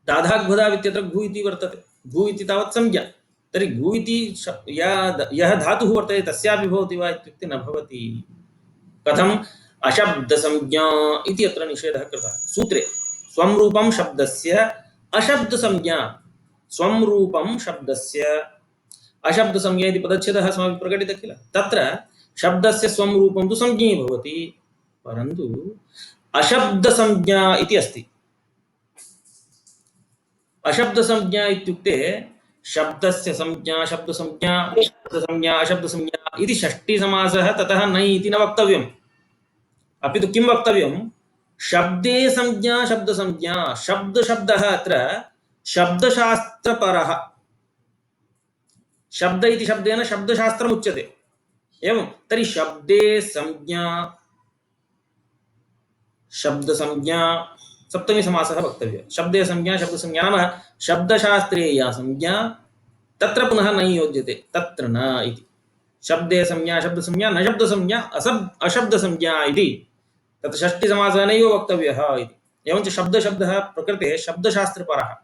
दाधाग्वदाप् इत्यत्र घु इति वर्तते घु इति तावत् संज्ञा तर्हि घु इति यः धातुः वर्तते तस्यापि भवति वा इत्युक्ते न भवति कथम् अशब्दसंज्ञा इति अत्र निषेधः कृतः सूत्रे स्वं रूपं शब्दस्य अशब्दसंज्ञा स्वं रूपं शब्दस्य अशब्दसंज्ञा इति पदच्छेदः अस्माभिः प्रकटितः किल तत्र शब्दस्य स्वं रूपं तु संज्ञे भवति परन्तु अशब्दसंज्ञा इति अस्ति अशब्दसंज्ञा इत्युक्ते शब्दस्य संज्ञा शब्दसंज्ञा शब्दसंज्ञा अशब्दसंज्ञा इति षष्ठीसमासः ततः नै इति न वक्तव्यम् अपि तु किं वक्तव्यं शब्दे संज्ञा शब्दसंज्ञा शब्दशब्दः अत्र शब्दशास्त्रपरः शब्द इति शब्देन शब्दशास्त्रम् उच्यते एवं तर्हि शब्दे संज्ञा शब्दसंज्ञा सप्तमी समासः वक्तव्यः शब्दे संज्ञा शब्दसंज्ञा नाम शब्दशास्त्रे या संज्ञा तत्र पुनः न योज्यते तत्र न इति शब्दे संज्ञा शब्दसंज्ञा न शब्दसंज्ञा अशब्दसंज्ञा इति तत् षष्ठीसमासः नैव वक्तव्यः इति एवञ्च शब्दशब्दः प्रकृते शब्दशास्त्रपरः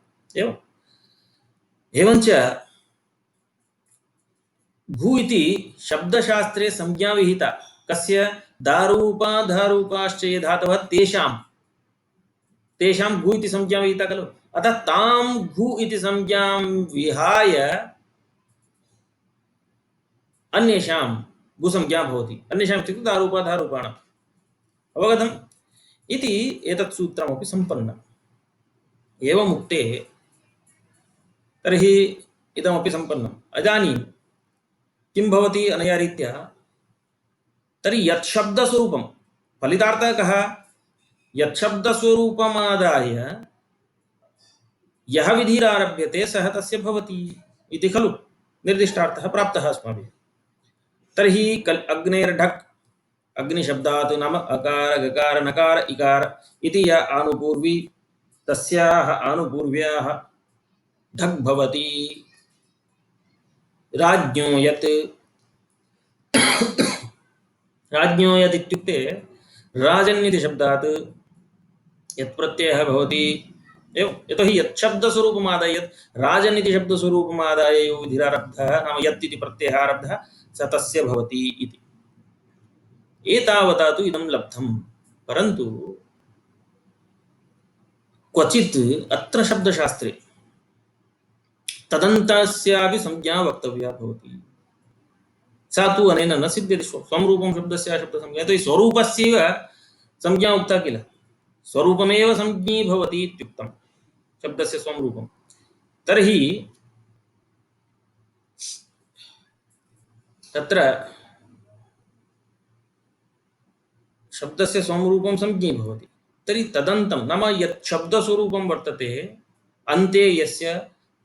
एवञ्च घु इति शब्दशास्त्रे संज्ञा विहिता कस्य दारूपा धारूपाश्च ये धातवः तेषां घु इति संज्ञा विहिता खलु अतः तां घु इति संज्ञां विहाय अन्येषां भूसंज्ञा भवति। अन्येषाम् इत्युक्ते दारूपाधारूपाणाम्। अवगतम् इति एतत् सूत्रमपि सम्पन्नम्। एवमुक्ते तर्हि इदमपि सम्पन्नम्। इदानीं किं भवति अनया रीत्या? तर्हि यत् शब्दस्वरूपं फलितार्थः कः? यत् शब्दस्वरूपमादाय यः विधिरारभ्यते सः तस्य भवति इति खलु निर्दिष्टार्थः प्राप्तः अस्माभिः। तर्हि अग्नेर्ढक् अग्निशब्दात् नाम अकार गकार नकार इकार इति या आनुपूर्वी तस्याः आनुपूर्व्याः ढक् भवति। राज्ञो यत् इत्युक्ते राजन् इति शब्दात् यत् प्रत्ययः भवति। एवं यतोहि यत् शब्दस्वरूपमादाय यत् राजन् इति शब्दस्वरूपमादाय यो विधिरारब्धः नाम यत् इति प्रत्ययः आरब्धः स तस्य भवति इति। एतावता तु इदं लब्धं, परन्तु क्वचित् अत्र शब्दशास्त्रे तदन्तस्यापि संज्ञा वक्तव्या भवति। सा तु अनेन न सिद्ध्यति। स्वरूपं शब्दस्य शब्दसंज्ञा, यतोहि स्वरूपस्यैव संज्ञा उक्ता किल। स्वरूपमेव संज्ञी भवति इत्युक्तं शब्दस्य स्वरूपं। तर्हि तत्र शब्दस्य स्वरूपं संज्ञी भवति। तर्हि तदन्तं नाम यत् शब्दस्वरूपं वर्तते अन्ते यस्य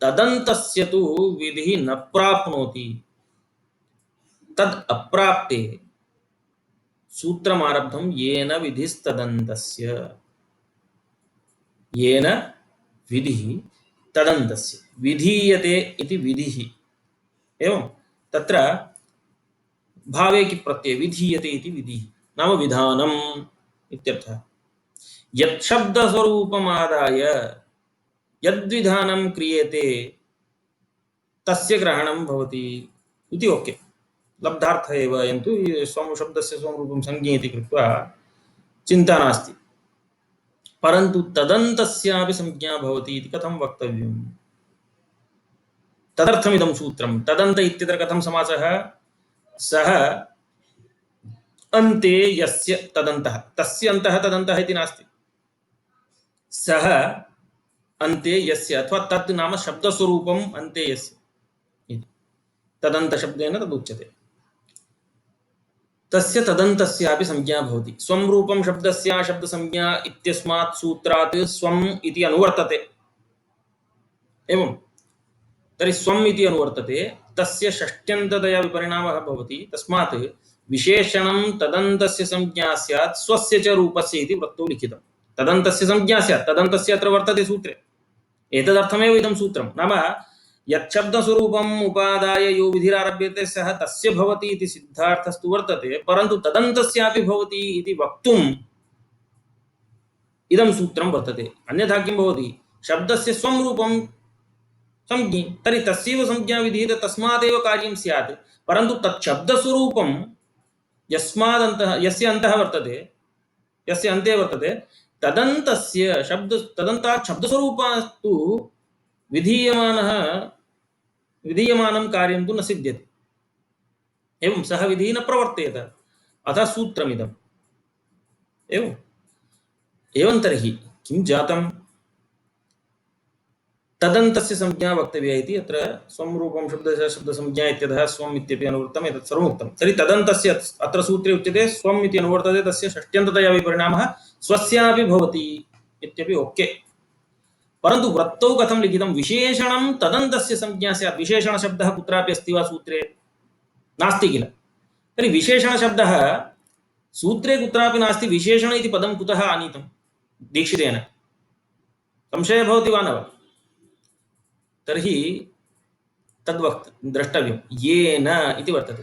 तदन्तस्य तु विधिः न प्राप्नोति। तद् अप्राप्ते सूत्रमारब्धं येन विधिस्तदन्तस्य, येन विधिः तदन्तस्य विधीयते इति विधिः। एवं तत्र भावे कि प्रत्यय विधीयते इति विधिः नाम विधानम् इत्यर्थः। यत् शब्दस्वरूपमादाय यद्विधानं क्रियते तस्य ग्रहणं भवति इति ओके लब्धार्थः एव। यन्तु स्वं शब्दस्य स्वरूपं संज्ञे इति कृत्वा चिन्ता नास्ति, परन्तु तदन्तस्यापि संज्ञा भवति इति कथं वक्तव्यम्? तदर्थमिदं सूत्रं। तदन्त इत्यत्र कथं समासः? सः अन्ते यस्य तदन्तः, तस्य अन्तः तदन्तः इति नास्ति। सः अन्ते यस्य अथवा तत् नाम शब्दस्वरूपम् अन्ते यस्य इति तदन्तशब्देन तदुच्यते। तस्य तदन्तस्यापि संज्ञा भवति। स्वं रूपं शब्दस्य शब्दसंज्ञा इत्यस्मात् सूत्रात् स्वम् इति अनुवर्तते। एवं तर्हि स्वम् इति अनुवर्तते, तस्य षष्ट्यन्ततया विपरिणामः भवति। तस्मात् विशेषणं तदन्तस्य संज्ञा स्यात् स्वस्य च रूपस्य इति वृत्तौ लिखितं। तदन्तस्य संज्ञा स्यात्, तदन्तस्य अत्र वर्तते सूत्रे। एतदर्थमेव इदं सूत्रं। नाम यत् शब्दस्वरूपम् उपादाय यो विधिरारभ्यते सः तस्य भवति इति सिद्धार्थस्तु वर्तते, परन्तु तदन्तस्यापि भवति इति वक्तुम् इदं सूत्रं वर्तते। अन्यथा किं भवति? शब्दस्य स्वं रूपं संज्ञी, तर्हि तस्यैव संज्ञा विधीयते, तस्मादेव कार्यं स्यात्। परन्तु तत् शब्दस्वरूपं यस्मादन्तः यस्य अन्तः वर्तते, यस्य अन्ते वर्तते, तदन्तस्य तदन्तात् शब्दस्वरूपास्तु विधीयमानं कार्यं तु न सिद्ध्यति। एवं सः विधिः न प्रवर्तेत, अतः सूत्रमिदम्। एवं तर्हि किं जातं? तदन्तस्य संज्ञा वक्तव्या इति अत्र स्वं रूपं शब्दस्य शब्दसंज्ञा इत्यतः स्वम् इत्यपि अनुवृत्तम्, एतत् सर्वम् उक्तं। तर्हि तदन्तस्य अत्र सूत्रे उच्यते स्वम् इति अनुवर्तते, तस्य षष्ट्यन्ततया विपरिणामः स्वस्यापि भवति इत्यपि ओके। परन्तु वृत्तौ कथं लिखितं? विशेषणं तदन्तस्य संज्ञा स्यात्। विशेषणशब्दः कुत्रापि अस्ति वा सूत्रे? नास्ति किल। तर्हि विशेषणशब्दः सूत्रे कुत्रापि नास्ति। विशेषण इति पदं कुतः आनीतं दीक्षितेन? संशयः भवति वा न वा? तर्हि द्रष्टव्यं। येन इति वर्तते।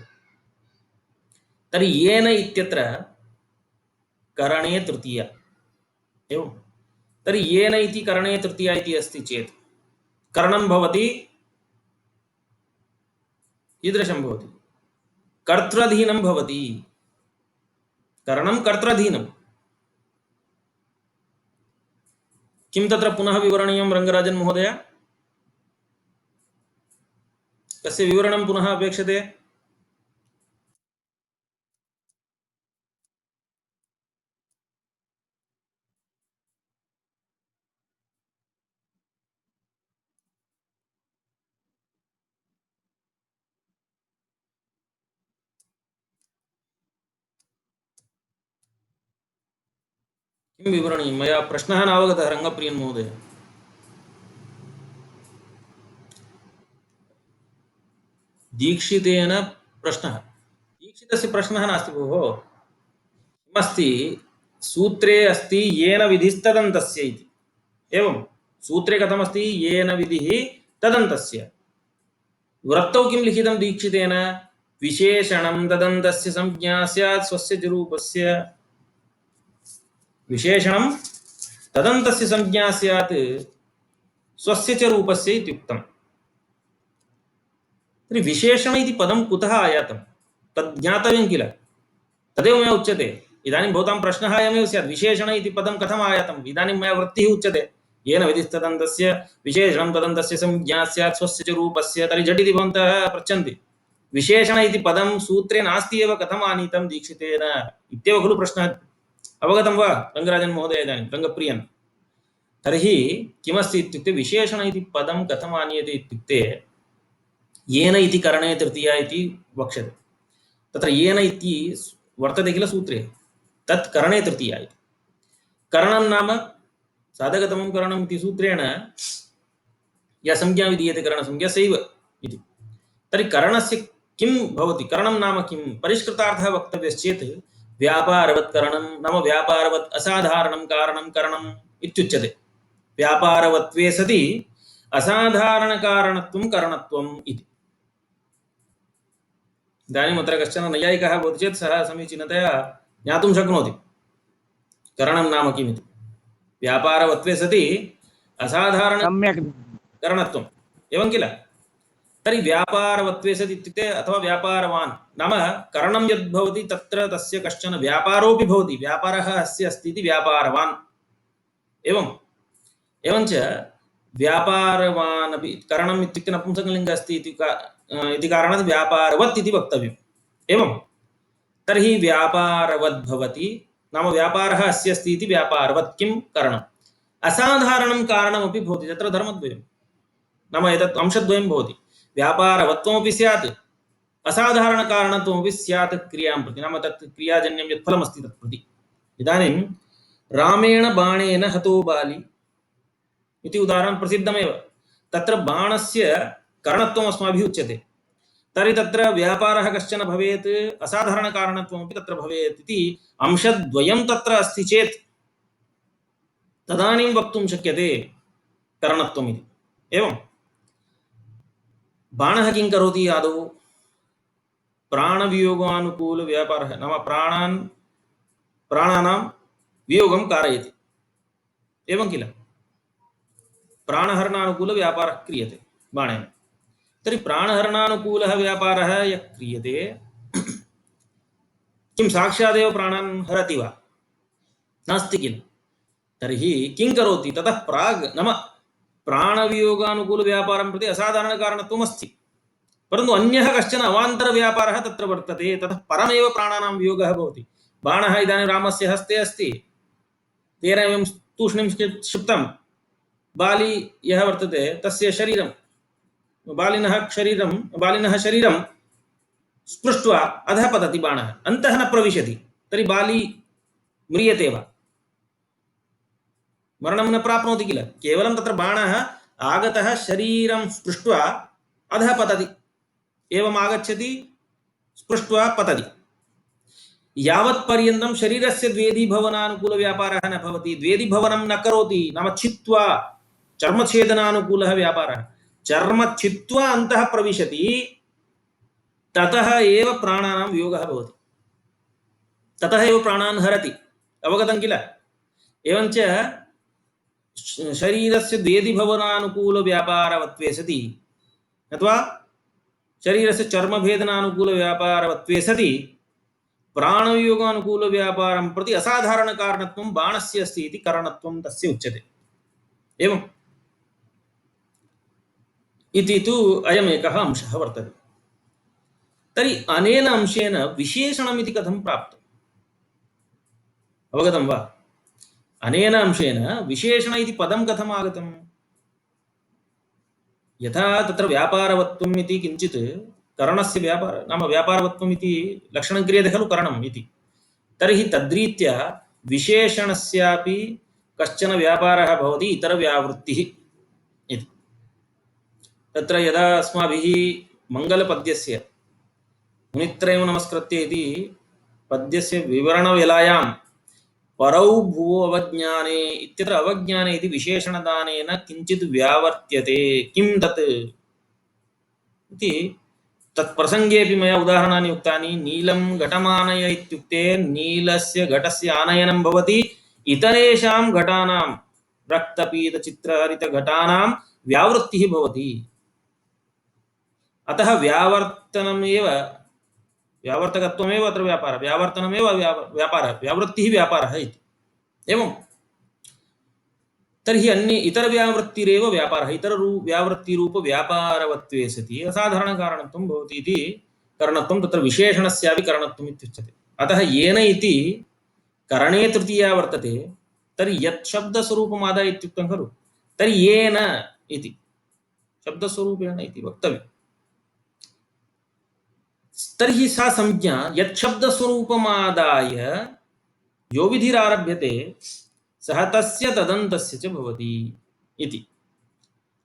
तर्हि येन इत्यत्र करणे तृतीया। एवं तर्हि येन इति करणे तृतीया इति अस्ति चेत् करणं भवति कीदृशं भवति? कर्त्रधीनं भवति। करणं कर्त्रधीनं। किं तत्र पुनः विवरणीयं रङ्गराजन् महोदय? कस्य विवरणं पुनः अपेक्षते? किं विवरणीयं? मया प्रश्नः नावगतः रङ्गप्रियन् महोदय। दीक्षितेन प्रश्नः, दीक्षितस्य प्रश्नः नास्ति भोः। किमस्ति, सूत्रे अस्ति येन विधिस्तदन्तस्य इति। एवं सूत्रे कथमस्ति, येन विधिः तदन्तस्य। वृत्तौ किं लिखितं दीक्षितेन? विशेषणं तदन्तस्य संज्ञा स्यात् स्वस्य च रूपस्य। विशेषणं तदन्तस्य संज्ञा स्यात् स्वस्य च रूपस्य इत्युक्तम्। तर्हि विशेषण इति पदं कुतः आयातं तद् ज्ञातव्यं किल? तदेव मया उच्यते। इदानीं भवतां प्रश्नः अयमेव स्यात्, विशेषण इति पदं कथम् आयातम्? इदानीं मया वृत्तिः उच्यते, येन विधिस्तदन्तस्य विशेषणं तदन्तस्य संज्ञा स्यात् स्वस्य च रूपस्य। तर्हि झटिति भवन्तः पृच्छन्ति, विशेषण इति पदं सूत्रे नास्ति एव, कथम् आनीतं दीक्षितेन इत्येव खलु प्रश्नः। अवगतं वा रङ्गराजन् महोदय? इदानीं रङ्गप्रियन्, तर्हि किमस्ति इत्युक्ते, विशेषण इति पदं कथम् आनीयते इत्युक्ते, येन इति करणे तृतीया इति वक्ष्यते। तत्र येन इति वर्तते किल सूत्रे, तत् करणे तृतीया इति। करणं नाम साधकतमं करणम् इति सूत्रेण या संज्ञा विधीयते करणसंज्ञा सैव इति। तर्हि करणस्य किं भवति? करणं नाम किं? परिष्कृतार्थः वक्तव्यश्चेत् व्यापारवत् करणं नाम व्यापारवत् असाधारणं कारणं करणम् इत्युच्यते। व्यापारवत्वे सति असाधारणकारणत्वं करणत्वम् इति। इदानीम् अत्र कश्चन नैयायिकः भवति चेत् सः समीचीनतया ज्ञातुं शक्नोति करणं नाम किमिति। व्यापारवत्वे सति असाधारणकरणत्वम्, एवं किल? तर्हि व्यापारवत्वे सति इत्युक्ते अथवा व्यापारवान् नाम करणं यद् भवति तत्र तस्य कश्चन व्यापारोऽपि भवति, व्यापारः अस्य अस्ति इति व्यापारवान्। एवञ्च व्यापारवान् अपि, करणम् इत्युक्ते नपुंसकलिङ्गः अस्ति इति कारणात् व्यापारवत् इति वक्तव्यम्। एवं तर्हि व्यापारवद् भवति नाम व्यापारः अस्य अस्ति इति व्यापारवत् किं करणम्। असाधारणं कारणमपि भवति, तत्र धर्मद्वयं नाम एतत् अंशद्वयं भवति। व्यापारवत्वमपि स्यात्, असाधारणकारणत्वमपि स्यात् क्रियां प्रति, नाम तत् क्रियाजन्यं यत् फलमस्ति तत् प्रति। इदानीं रामेण बाणेन हतो बाली इति उदाहरणं प्रसिद्धमेव। तत्र बाणस्य करणत्वम् अस्माभिः उच्यते। तर्हि तत्र व्यापारः कश्चन भवेत्, असाधारणकारणत्वमपि तत्र भवेत् इति अंशद्वयं तत्र अस्ति चेत् तदानीं वक्तुं शक्यते करणत्वम् इति। एवं बाणः किं करोति? आदौ प्राणवियोगानुकूलव्यापारः नाम प्राणानां वियोगं कारयति, एवं किल? प्राणहरणानुकूलव्यापारः क्रियते बाणेन। तर्हि प्राणहरणानुकूलः व्यापारः यः क्रियते, किं साक्षादेव प्राणान् हरति वा? नास्ति किल? तर्हि किं करोति? ततः प्राग् नाम प्राणवियोगानुकूलव्यापारं प्रति असाधारणकारणत्वम् अस्ति, परन्तु अन्यः कश्चन अवान्तरव्यापारः तत्र वर्तते, ततः परमेव प्राणानां वियोगः भवति। बाणः इदानीं रामस्य हस्ते अस्ति, तेन एवं तूष्णीं क्षिप्तं, बाली यः वर्तते तस्य शरीरं, बालिनः शरीरं स्पृष्ट्वा अधः पतति बाणः, अन्तः न प्रविशति। तर्हि बाली म्रियते वा? मरणं न प्राप्नोति किल? केवलं तत्र बाणः आगतः शरीरं स्पृष्ट्वा अधः पतति, एवम् आगच्छति स्पृष्ट्वा पतति। यावत्पर्यन्तं शरीरस्य द्वेदीभवनानुकूलव्यापारः न भवति, द्वेदीभवनं न करोति नाम छित्त्वा चर्मछेदनानुकूलः व्यापारः, चर्म छित्त्वा अन्तः प्रविशति, ततः एव प्राणानां वियोगः भवति, ततः एव प्राणान् हरति। अवगतं किल? एवञ्च शरीरस्य द्वेदीभवनानुकूलव्यापारवत्वे सति अथवा शरीरस्य चर्मभेदनानुकूलव्यापारवत्वे सति प्राणवियोगानुकूलव्यापारं प्रति असाधारणकारणत्वं बाणस्य अस्ति इति करणत्वं तस्य उच्यते। एवम् इति तु अयमेकः अंशः वर्तते। तर्हि अनेन अंशेन विशेषणमिति कथं प्राप्तम्? अवगतं वा? अनेन अंशेन विशेषण इति पदं कथम् आगतम्? यथा तत्र व्यापारवत्वम् इति किञ्चित् करणस्य व्यापार नाम व्यापारवत्वम् इति लक्षणं क्रियते खलु करणम् इति। तर्हि तद्रीत्या विशेषणस्यापि कश्चन व्यापारः भवति इतरव्यावृत्तिः इति। तत्र यदा अस्माभिः मङ्गलपद्यस्य मुनित्रयं नमस्कृत्य इति पद्यस्य विवरणवेलायां परौ भुवो अवज्ञाने इत्यत्र अवज्ञाने इति विशेषणदानेन किञ्चित् व्यावर्त्यते किं तत् इति तत्प्रसङ्गेऽपि मया उदाहरणानि उक्तानि। नीलं घटमानय इत्युक्ते नीलस्य घटस्य आनयनं भवति इतरेषां घटानां रक्तपीतचित्रहरितघटानां व्यावृत्तिः भवति। अतः व्यावर्तनमेव व्यावर्तकत्वमेव अत्र व्यापारः, व्यावर्तनमेव व्यापारः, व्यावृत्तिः व्यापारः इति। एवं तर्हि अन्ये इतरव्यावृत्तिरेव व्यापारः, इतरव्यावृत्तिरूपव्यापारवत्वे सति असाधारणकारणत्वं भवति इति करणत्वं तत्र विशेषणस्यापि करणत्वम् इत्युच्यते। अतः येन इति करणे तृतीया वर्तते, तर्हि यत् शब्दस्वरूपम् आदाय इत्युक्तं खलु, तर्हि येन इति शब्दस्वरूपेण इति वक्तव्यम्। तर्हि सा संज्ञा यत् शब्दस्वरूपमादाय यो विधिरारभ्यते सः तस्य तदन्तस्य च भवति इति।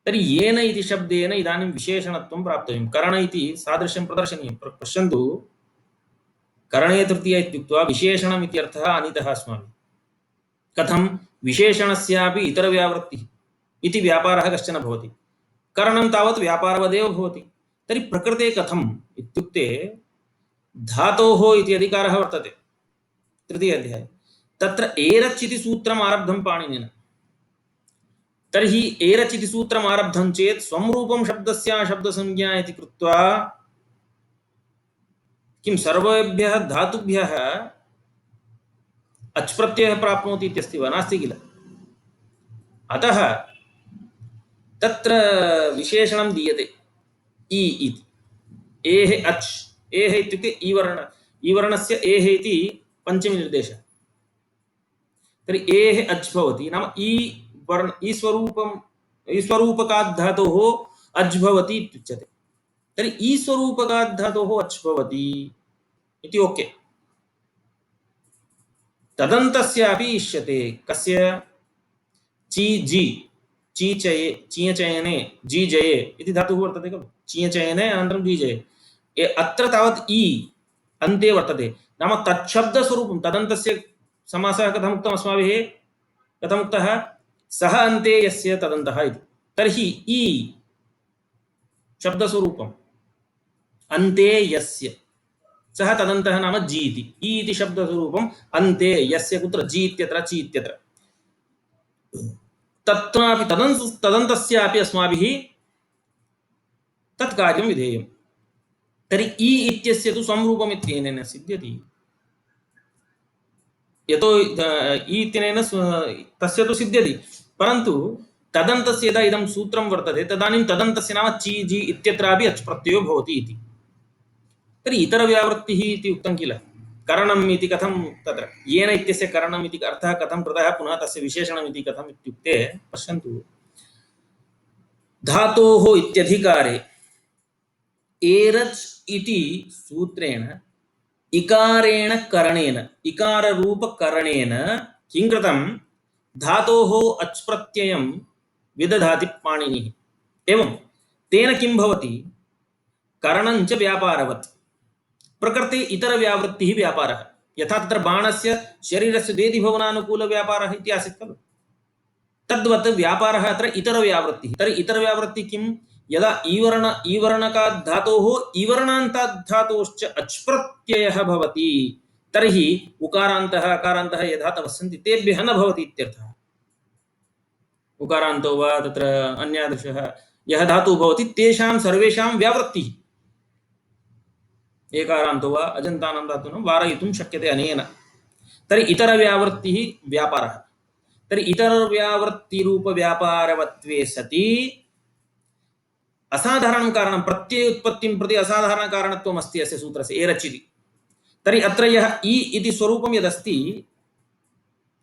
तर्हि येन इति शब्देन इदानीं विशेषणत्वं प्राप्तव्यं। करण इति सादृश्यं प्रदर्शनीयं। पश्यन्तु, करणे तृतीया इत्युक्त्वा विशेषणम् इति अर्थः आनीतः अस्माभिः। कथं? विशेषणस्यापि इतरव्यावृत्तिः इति व्यापारः कश्चन भवति, करणं तावत् व्यापारवदेव भवति। तर्हि प्रकृते कथम् इत्युक्ते धातोः इति अधिकारः वर्तते तृतीय अध्याये। तत्र एरच् इति सूत्रम् आरब्धं पाणिनिना। तर्हि एरच् इति सूत्रम् आरब्धं चेत् स्वं रूपं शब्दस्य शब्दसंज्ञा इति कृत्वा किं सर्वेभ्यः धातुभ्यः अच् प्रत्ययः प्राप्नोति इत्यस्ति वा? नास्ति किल। अतः तत्र विशेषणं दीयते इ इति। एः अच्, एः इत्युक्ते ईवर्णस्य एः इति पञ्चमी निर्देशः। तर्हि एः अच् भवति, नाम ईस्वरूपकात् धातोः अच् भवति इत्युच्यते। तर्हि ईस्वरूपकात् धातोः अच् भवति इति ओके। तदन्तस्यापि इष्यते। कस्य? ची जी चीचये चीयचयने जीजये इति धातुः वर्तते खलु। चीयचयने अनन्तरं जीजये। अत्र तावत् इ अन्ते वर्तते, नाम तच्छब्दस्वरूपं तदन्तस्य समासः कथम् उक्तम् अस्माभिः? कथम् उक्तः? सः अन्ते यस्य तदन्तः इति। तर्हि इ शब्दस्वरूपम् अन्ते यस्य सः तदन्तः नाम जी इति। इ इति शब्दस्वरूपम् अन्ते यस्य कुत्र? जी इत्यत्र ची इत्यत्र। तत्रापि तदन्तस्यापि अस्माभिः तत् कार्यं विधेयम्। तर्हि इ इत्यस्य तु संरूपम् इत्यनेन सिद्ध्यति। यतो इ इत्यनेन तस्य तु सिद्ध्यति, परन्तु तदन्तस्य यदा इदं सूत्रं वर्तते तदानीं तदन्तस्य नाम ची जी इत्यत्रापि अच् प्रत्ययो भवति इति। तर्हि इतरव्यावृत्तिः इति उक्तं किल। करणम् इति कथं तत्र येन इत्यस्य करणम् इति अर्थः कथं कृतः, पुनः तस्य विशेषणम् इति कथम् इत्युक्ते पश्यन्तु, धातोः इत्यधिकारे एरच् इति सूत्रेण इकारेण करणेन इकाररूपकरणेन किं कृतं? धातोः अच् प्रत्ययं विदधाति पाणिनिः। एवं तेन किं भवति? करणञ्च व्यापारवत्। प्रकृते इतरव्यावृत्तिः व्यापारः। यथा तत्र बाणस्य शरीरस्य देदिभवनानुकूलव्यापारः इति आसीत् खलु, तद्वत् व्यापारः अत्र इतरव्यावृत्तिः। तर्हि इतरव्यावृत्तिः किं? यदा ईवर्णकात् धातोः ईवर्णान्तात् धातोश्च अच् प्रत्ययः भवति, तर्हि उकारान्तः अकारान्तः ये धातवः सन्ति तेभ्यः न भवति इत्यर्थः। उकारान्तो वा तत्र अन्यादृशः यः धातुः भवति तेषां सर्वेषां व्यावृत्तिः। एकारान्तो वा अजन्तानां धातूनां वारयितुं शक्यते अनेन। तर्हि इतरव्यावृत्तिः व्यापारः। तर्हि इतरव्यावृत्तिरूपव्यापारवत्वे सति असाधारणं कारणं प्रत्ययोत्पत्तिं प्रति असाधारणं कारणत्वम् अस्ति अस्य सूत्रस्य एरचिति। तर्हि अत्र यः इ इति स्वरूपं यदस्ति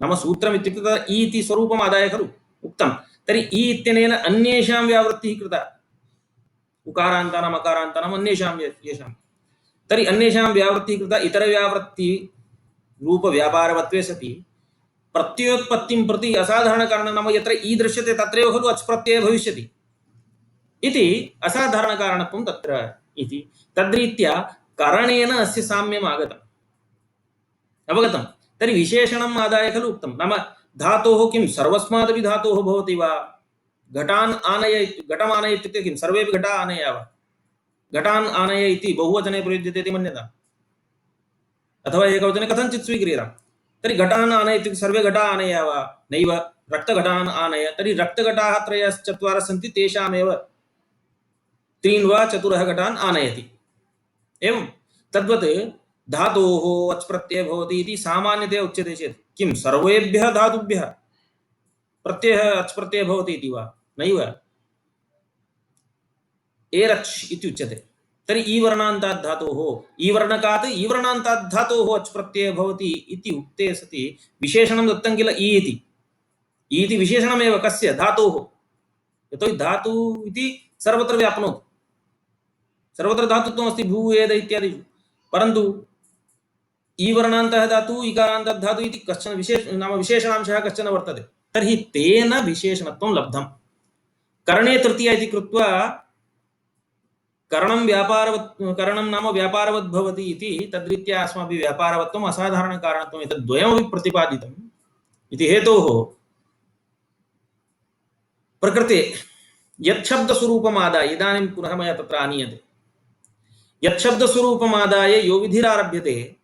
नाम सूत्रम् इत्युक्ते तदा इ इति स्वरूपम् आदाय खलु उक्तं। तर्हि इ इत्यनेन अन्येषां व्यावृत्तिः कृता, उकारान्तानाम् अकारान्तानाम् अन्येषां येषां। तर्हि अन्येषां व्यावृत्तिः कृता इतरव्यावृत्तिरूपव्यापारवत्वे सति प्रत्ययोत्पत्तिं प्रति असाधारणकारणं नाम यत्र इ दृश्यते तत्रैव खलु अच् प्रत्ययः भविष्यति इति असाधारणकारणत्वं तत्र इति। तद्रीत्या करणेन अस्य साम्यम् आगतम्, अवगतं। तर्हि विशेषणम् आदाय खलु उक्तं, नाम धातोः किं सर्वस्मादपि धातोः भवति वा? घटान् आनय, घटम् आनय इत्युक्ते किं सर्वेपि घटा आनय वा? घटान् आनय इति बहुवचने प्रयुज्यते इति मन्यताम्, अथवा एकवचने कथञ्चित् स्वीक्रियताम्। तर्हि घटान् आनय इत्युक्ते सर्वे घटा आनय वा? नैव, रक्तघटान् आनय। तर्हि रक्तघटाः त्रयश्चत्वारः सन्ति, तेषामेव त्रीन् वा चतुरः घटान् आनयति। एवं तद्वत् धातोः अच् प्रत्ययः भवति इति सामान्यतया उच्यते चेत् किं सर्वेभ्यः धातुभ्यः प्रत्ययः अच् प्रत्ययः भवति इति वा? नैव, एरच् इति उच्यते। तर्हि ईवर्णान्तात् धातोः, ईवर्णकात् ईवर्णान्तात् धातोः अच् प्रत्ययः भवति इति उक्ते सति विशेषणं दत्तं किल इ इति। इ इति विशेषणमेव कस्य? धातोः। यतोहि धातु इति सर्वत्र व्याप्नोति, सर्वत्र धातुत्वमस्ति भू एद इत्यादिषु, परन्तु ईवर्णान्तः धातु इकारान्तः धातु इति कश्चन नाम विशेषणांशः कश्चन वर्तते। तर्हि तेन विशेषणत्वं लब्धं। करणे तृतीया इति कृत्वा करणं करणं नाम व्यापारवत् भवति इति तद्रीत्या अस्माभिः व्यापारवत्वम् असाधारणकारणत्वम् एतद्द्वयमपि प्रतिपादितम् इति हेतोः प्रकृते यच्छब्दस्वरूपमादाय इदानीं पुनः मया तत्र आनीयते। यच्छब्दस्वरूपमादाय यो विधिरारभ्यते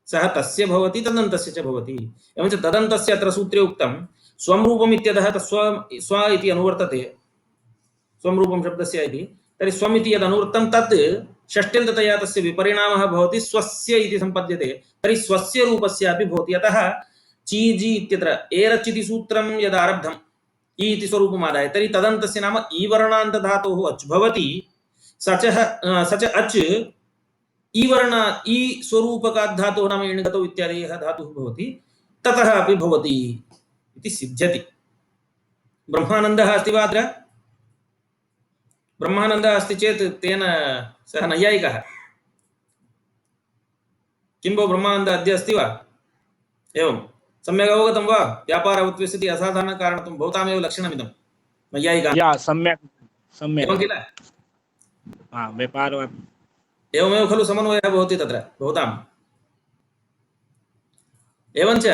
सः तस्य भवति, तदन्तस्य च भवति। एवञ्च तदन्तस्य अत्र सूत्रे उक्तं स्वं रूपम् इत्यतः स्व इति अनुवर्तते, स्वं रूपं शब्दस्य इति। तर्हि स्वम् इति यद् अनुवृत्तं तत् षष्ट्यन्ततया तस्य विपरिणामः भवति, स्वस्य इति सम्पद्यते। तर्हि स्वस्य रूपस्यापि भवति। अतः चीजि इत्यत्र एरच् इति सूत्रं यदारब्धम् इ इति स्वरूपमादाय, तर्हि तदन्तस्य नाम ईवर्णान्तधातोः अच् भवति, स च अच् ईवर्ण इ स्वरूपकात् धातोः नाम इण्गतौ इत्यादयः धातुः भवति, ततः अपि भवति इति सिद्ध्यति। ब्रह्मानन्दः अस्ति वा अत्र? ब्रह्मानन्दः अस्ति चेत् तेन सः नैयायिकः। किं भो ब्रह्मानन्दः अद्य अस्ति वा? एवं सम्यक् अवगतं वा? व्यापारवत्वे सति असाधारणकारणत्वं भवतामेव लक्षणमिदं नैयायिकानां। या सम्यक् सम्यक् एवं किल? व्यापारवत् एवमेव खलु समन्वयः भवति तत्र भवताम्। एवञ्च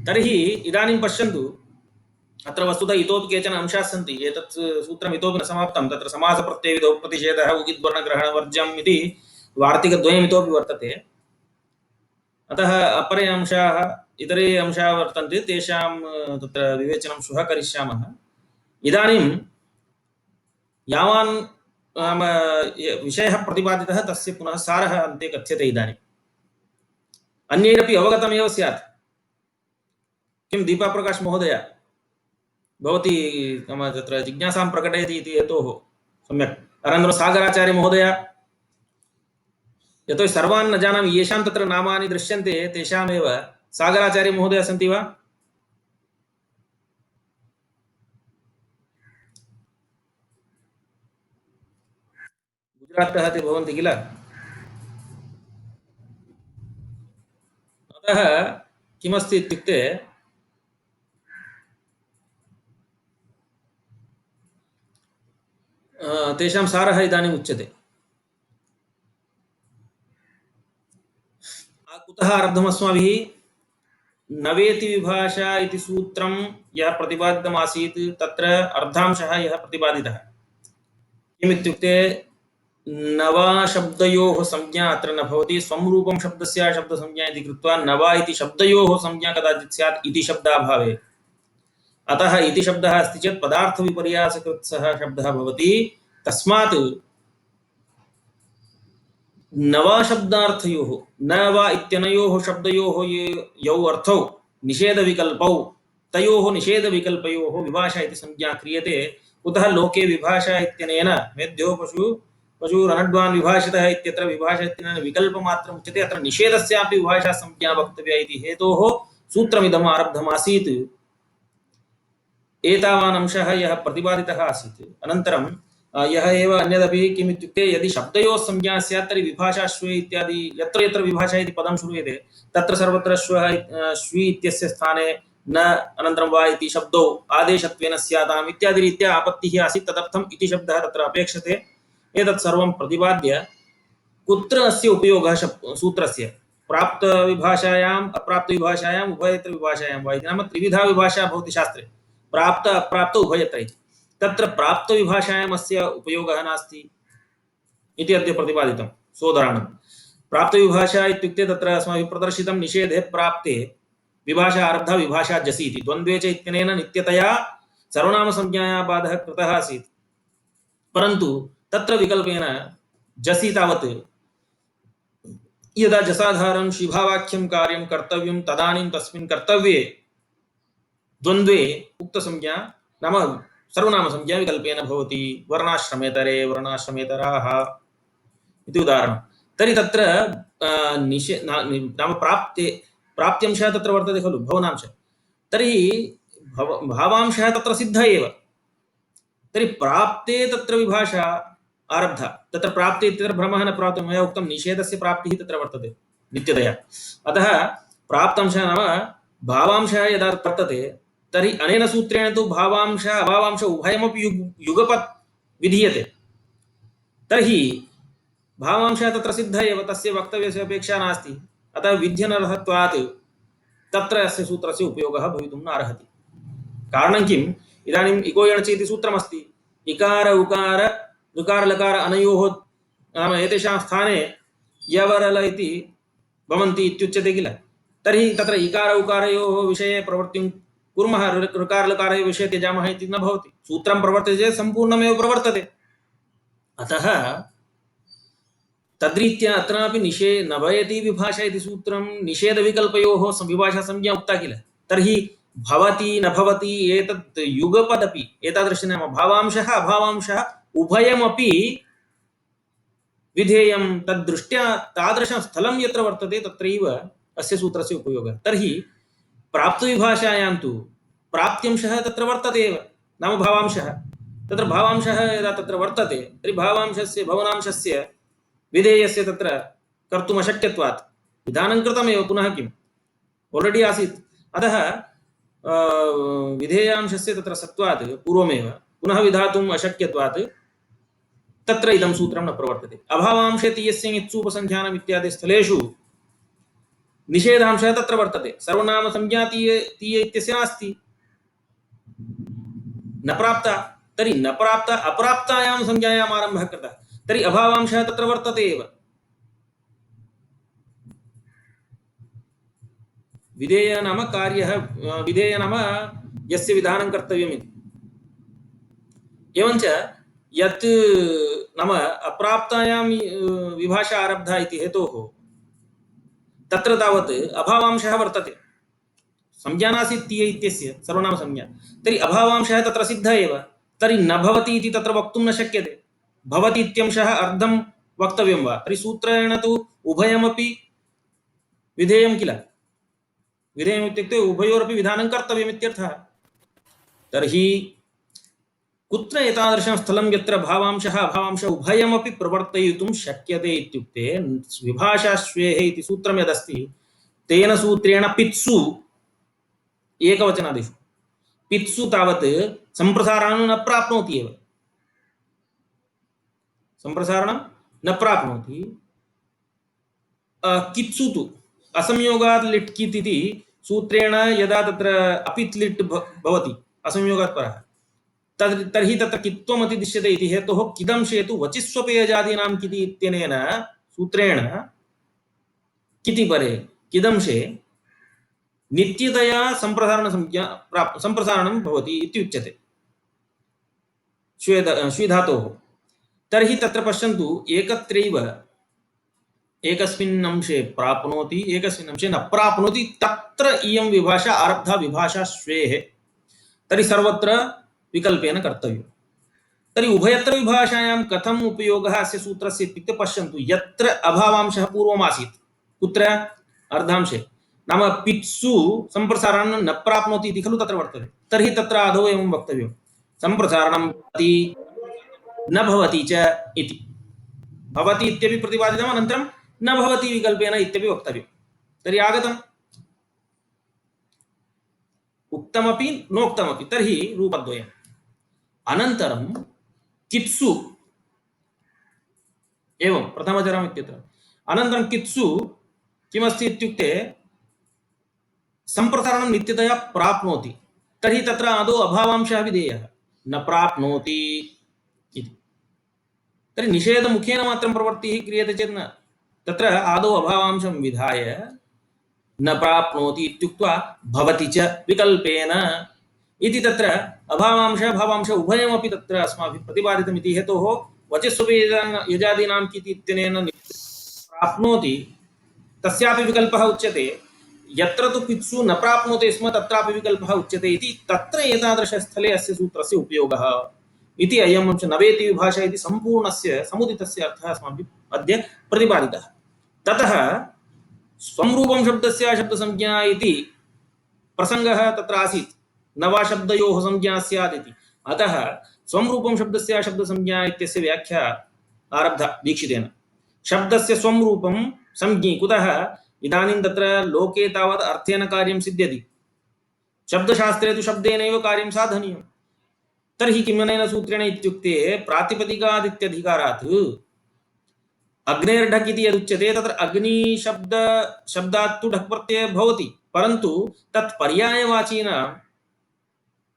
तर्हि इदानीं पश्यन्तु, अत्र वस्तुतः इतोपि केचन अंशाः सन्ति। एतत् सूत्रम् इतोपि न समाप्तं। तत्र समासप्रत्ययविधौ प्रतिषेधः उगिद्वर्णग्रहणवर्ज्यम् इति वार्तिकद्वयम् इतोपि वर्तते। अतः अपरे अंशाः, इतरे अंशाः वर्तन्ते, तेषां तत्र विवेचनं श्वः करिष्यामः। इदानीं यावान् नाम विषयः प्रतिपादितः तस्य पुनः सारः अन्ते कथ्यते। इदानीम् अन्यैरपि अवगतमेव स्यात्। किं दीपाप्रकाश महोदय भवती नाम तत्र जिज्ञासां प्रकटयति इति हेतोः सम्यक्। अनन्तरं सागराचार्य महोदय, यतोहि सर्वान् न जानामि, येषां तत्र नामानि दृश्यन्ते तेषामेव सागराचार्य महोदय सन्ति वा? गुजराततः ते भवन्ति किल? अतः किमस्ति इत्युक्ते तेषां सारः इदानीम् उच्यते। कुतः आरब्धम् अस्माभिः? नवेति विभाषा इति सूत्रं यः प्रतिपादितमासीत् तत्र अर्धांशः यः प्रतिपादितः। किमित्युक्ते नवाशब्दयोः संज्ञा अत्र न भवति। स्वं रूपं शब्दस्य शब्दसंज्ञा इति कृत्वा नवा इति शब्दयोः संज्ञा कदाचित् स्यात् इति शब्दाभावे। अतः इति शब्दः अस्ति चेत् पदार्थविपर्यासकृत् सः शब्दः भवति। तस्मात् नवा शब्दार्थयोः न वा इत्यनयोः शब्दयोः यौ अर्थौ निषेधविकल्पौ तयोः निषेधविकल्पयोः विभाषा इति संज्ञा क्रियते कुतः लोके विभाषा इत्यनेन मेध्यो पशुरनड्वान् विभाषितः इत्यत्र विभाषा इत्यनेन विकल्पमात्रम् उच्यते अत्र निषेधस्यापि विभाषा संज्ञा वक्तव्या इति हेतोः सूत्रमिदम् आरब्धमासीत् एतावान् अंशः यः प्रतिपादितः आसीत् अनन्तरं यः एव अन्यदपि किम् इत्युक्ते यदि शब्दयोः संज्ञा स्यात् तर्हि विभाषा श्वे इत्यादि यत्र यत्र विभाषा इति पदं श्रूयते तत्र सर्वत्र श्वी इत्यस्य स्थाने न अनन्तरं वा इति शब्दौ आदेशत्वेन स्याताम् इत्यादिरीत्या आपत्तिः आसीत् तदर्थम् इति शब्दः तत्र अपेक्षते एतत् सर्वं प्रतिपाद्य कुत्र अस्य उपयोगः सूत्रस्य प्राप्तविभाषायाम् अप्राप्तविभाषायाम् उभयत्र विभाषायां वा इति नाम त्रिविधा विभाषा भवति शास्त्रे प्राप्त अप्राप्त उभयत्र इति तत्र प्राप्तविभाषायाम् अस्य उपयोगः नास्ति इति अद्य प्रतिपादितं सोदराणां प्राप्तविभाषा इत्युक्ते तत्र अस्माभिः प्रदर्शितं निषेधे प्राप्ते विभाषा आरब्धा विभाषा जसि इति द्वन्द्वे च इत्यनेन नित्यतया सर्वनामसंज्ञायाः बाधः कृतः आसीत् परन्तु तत्र विकल्पेन जसि तावत् यदा जसाधारं शिभावाक्यं कार्यं कर्तव्यं तदानीं तस्मिन् कर्तव्ये द्वन्द्वे उक्तसंज्ञा नाम सर्वनामसंज्ञा विकल्पेन भवति वर्णाश्रमेतरे वर्णाश्रमेतराः इति उदाहरणं तर्हि तत्र नाम प्राप्त्यंशः तत्र वर्तते खलु भवनांशः तर्हि भावांशः तत्र सिद्धः एव तर्हि प्राप्ते तत्र विभाषा आरब्धा तत्र प्राप्ते इत्यत्र भ्रमः न प्राप्तं मया उक्तं निषेधस्य प्राप्तिः तत्र वर्तते नित्यतया अतः प्राप्तांशः नाम भावांशः यदा वर्तते तर्हि अनेन सूत्रेण तु भावांश अभावांश उभयमपि युगपत् विधीयते तर्हि भावांशः तत्र सिद्धः एव तस्य वक्तव्यस्य अपेक्षा नास्ति अतः विध्यनर्हत्वात् तत्र अस्य सूत्रस्य उपयोगः भवितुं न अर्हति कारणं किम् इदानीम् इको यणचि इति सूत्रमस्ति इकार उकार ऋकार लकार अनयोः नाम एतेषां स्थाने यवरल इति भवन्ति इत्युच्यते किल तर्हि तत्र इकार उकारयोः विषये प्रवृत्तिं कुर्मः ऋकार लकारयोः विषये त्यजामः इति न भवति सूत्रं प्रवर्तते चेत् सम्पूर्णमेव प्रवर्तते अतः तद्रीत्या अत्रापि नभयति विभाषा इति सूत्रं निषेधविकल्पयोः विभाषा संज्ञा उक्ता किल तर्हि भवति न भवति एतत् युगपदपि एतादृश नाम भावांशः अभावांशः उभयमपि विधेयं तद्दृष्ट्या तादृशं स्थलं यत्र वर्तते तत्रैव अस्य सूत्रस्य उपयोगः तर्हि प्राप्तविभाषायां तु प्राप्त्यंशः तत्र वर्तते एव नाम भावांशः तत्र भावांशः यदा तत्र वर्तते तर्हि भावांशस्य भवनांशस्य विधेयस्य तत्र कर्तुम् अशक्यत्वात् विधानं कृतमेव पुनः किम् ऑलरेडी आसीत् अतः विधेयांशस्य तत्र सत्त्वात् पूर्वमेव पुनः विधातुम् अशक्यत्वात् तत्र इदं सूत्रं न प्रवर्तते अभावांशे तीयस्य इत्सूपसंख्यानम् इत्यादि स्थलेषु निषेधांशः तत्र वर्तते सर्वनामसंज्ञा तीय इत्यस्य नास्ति न प्राप्ता तर्हि न प्राप्ता अप्राप्तायां संज्ञायाम् आरम्भः कृतः तर्हि अभावांशः तत्र वर्तते एव विधेय नाम कार्यः विधेय नाम यस्य विधानं कर्तव्यम् इति एवञ्च यत् नाम अप्राप्तायां विभाषा आरब्धा इति हेतोः तत्र तावत् अभावांशः वर्तते संज्ञा नासीत् तीय इत्यस्य सर्वनामसंज्ञा तर्हि अभावांशः तत्र सिद्धः एव तर्हि न भवति इति तत्र वक्तुं न शक्यते भवति इत्यंशः अर्धं वक्तव्यं वा तर्हि सूत्रेण तु उभयमपि विधेयं किल विधेयम् इत्युक्ते उभयोरपि विधानं कर्तव्यम् इत्यर्थः तर्हि कुत्र एतादृशं स्थलं यत्र भावांशः अभावांश उभयमपि प्रवर्तयितुं शक्यते इत्युक्ते विभाषाश्वेः इति सूत्रं यदस्ति तेन सूत्रेण पित्सु एकवचनादिषु पित्सु तावत् सम्प्रसारणं न प्राप्नोति एव सम्प्रसारणं न प्राप्नोति कित्सु तु असंयोगात् लिट् कित् इति सूत्रेण यदा तत्र अपित् लिट् भवति असंयोगात् परः तर्हि तत्र कित्वमति दृश्यते इति हेतोः किदंशे तु वचिस्वपेयजादीनां किति इत्यनेन सूत्रेण किति परे किदंशे नित्यतया सम्प्रसारणं भवति इति उच्यते श्वेधातोः तर्हि तत्र पश्यन्तु एकत्रैव एकस्मिन् अंशे प्राप्नोति एकस्मिन् अंशे न प्राप्नोति तत्र इयं विभाषा आरब्धा विभाषा श्वेः तर्हि सर्वत्र विकल्पेन कर्तव्यम् तर्हि उभयत्र विभाषायां कथम् उपयोगः अस्य सूत्रस्य इत्युक्ते पश्यन्तु यत्र अभावांशः पूर्वमासीत् कुत्र अर्धांशे नाम पित्सु सम्प्रसारणं न प्राप्नोति इति खलु तत्र वर्तते तर्हि तत्र आदौ एवं वक्तव्यं सम्प्रसारणं भवति न भवति च इति भवति इत्यपि प्रतिपादितम् अनन्तरं न भवति विकल्पेन इत्यपि वक्तव्यं तर्हि आगतम् उक्तमपि नोक्तमपि तर्हि रूपद्वयम् अनन्तरं कित्सु एवं प्रथमचरम् इत्यत्र अनन्तरं कित्सु किमस्ति इत्युक्ते सम्प्रसारणं नित्यतया प्राप्नोति तर्हि तत्र आदौ अभावांशः विधेयः न प्राप्नोति इति तर्हि निषेधमुखेन मात्रं प्रवृत्तिः क्रियते चेत् न तत्र आदौ अभावांशं विधाय न प्राप्नोति इत्युक्त्वा भवति च विकल्पेन इति तत्र अभावांश भावांश उभयमपि तत्र अस्माभिः प्रतिपादितमिति हेतोः वचस्वपि यजादीनां किति इत्यनेन प्राप्नोति तस्यापि विकल्पः उच्यते यत्र तु पित्सु न प्राप्नोति स्म तत्रापि विकल्पः उच्यते इति तत्र एतादृशस्थले अस्य सूत्रस्य उपयोगः इति अयम् अंशः नवेति विभाषा इति सम्पूर्णस्य समुदितस्य अर्थः अस्माभिः अद्य प्रतिपादितः ततः स्वरूपं शब्दस्य शब्दसंज्ञा इति प्रसङ्गः तत्र आसीत् न वा शब्दयोः संज्ञा स्यात् इति अतः स्वरूपं शब्दस्य शब्दसंज्ञा इत्यस्य व्याख्या आरब्धा दीक्षितेन शब्दस्य स्वरूपं संज्ञी कुतः इदानीं तत्र लोके तावत् अर्थेन कार्यं सिद्ध्यति शब्दशास्त्रे तु शब्देनैव कार्यं साधनीयं तर्हि किमनेन सूत्रेण इत्युक्ते प्रातिपदिकादित्यधिकारात् अग्नेर्ढक् इति यदुच्यते तत्र शब्दात् तु ढक् प्रत्ययः भवति परन्तु तत् पर्यायवाचीनाम्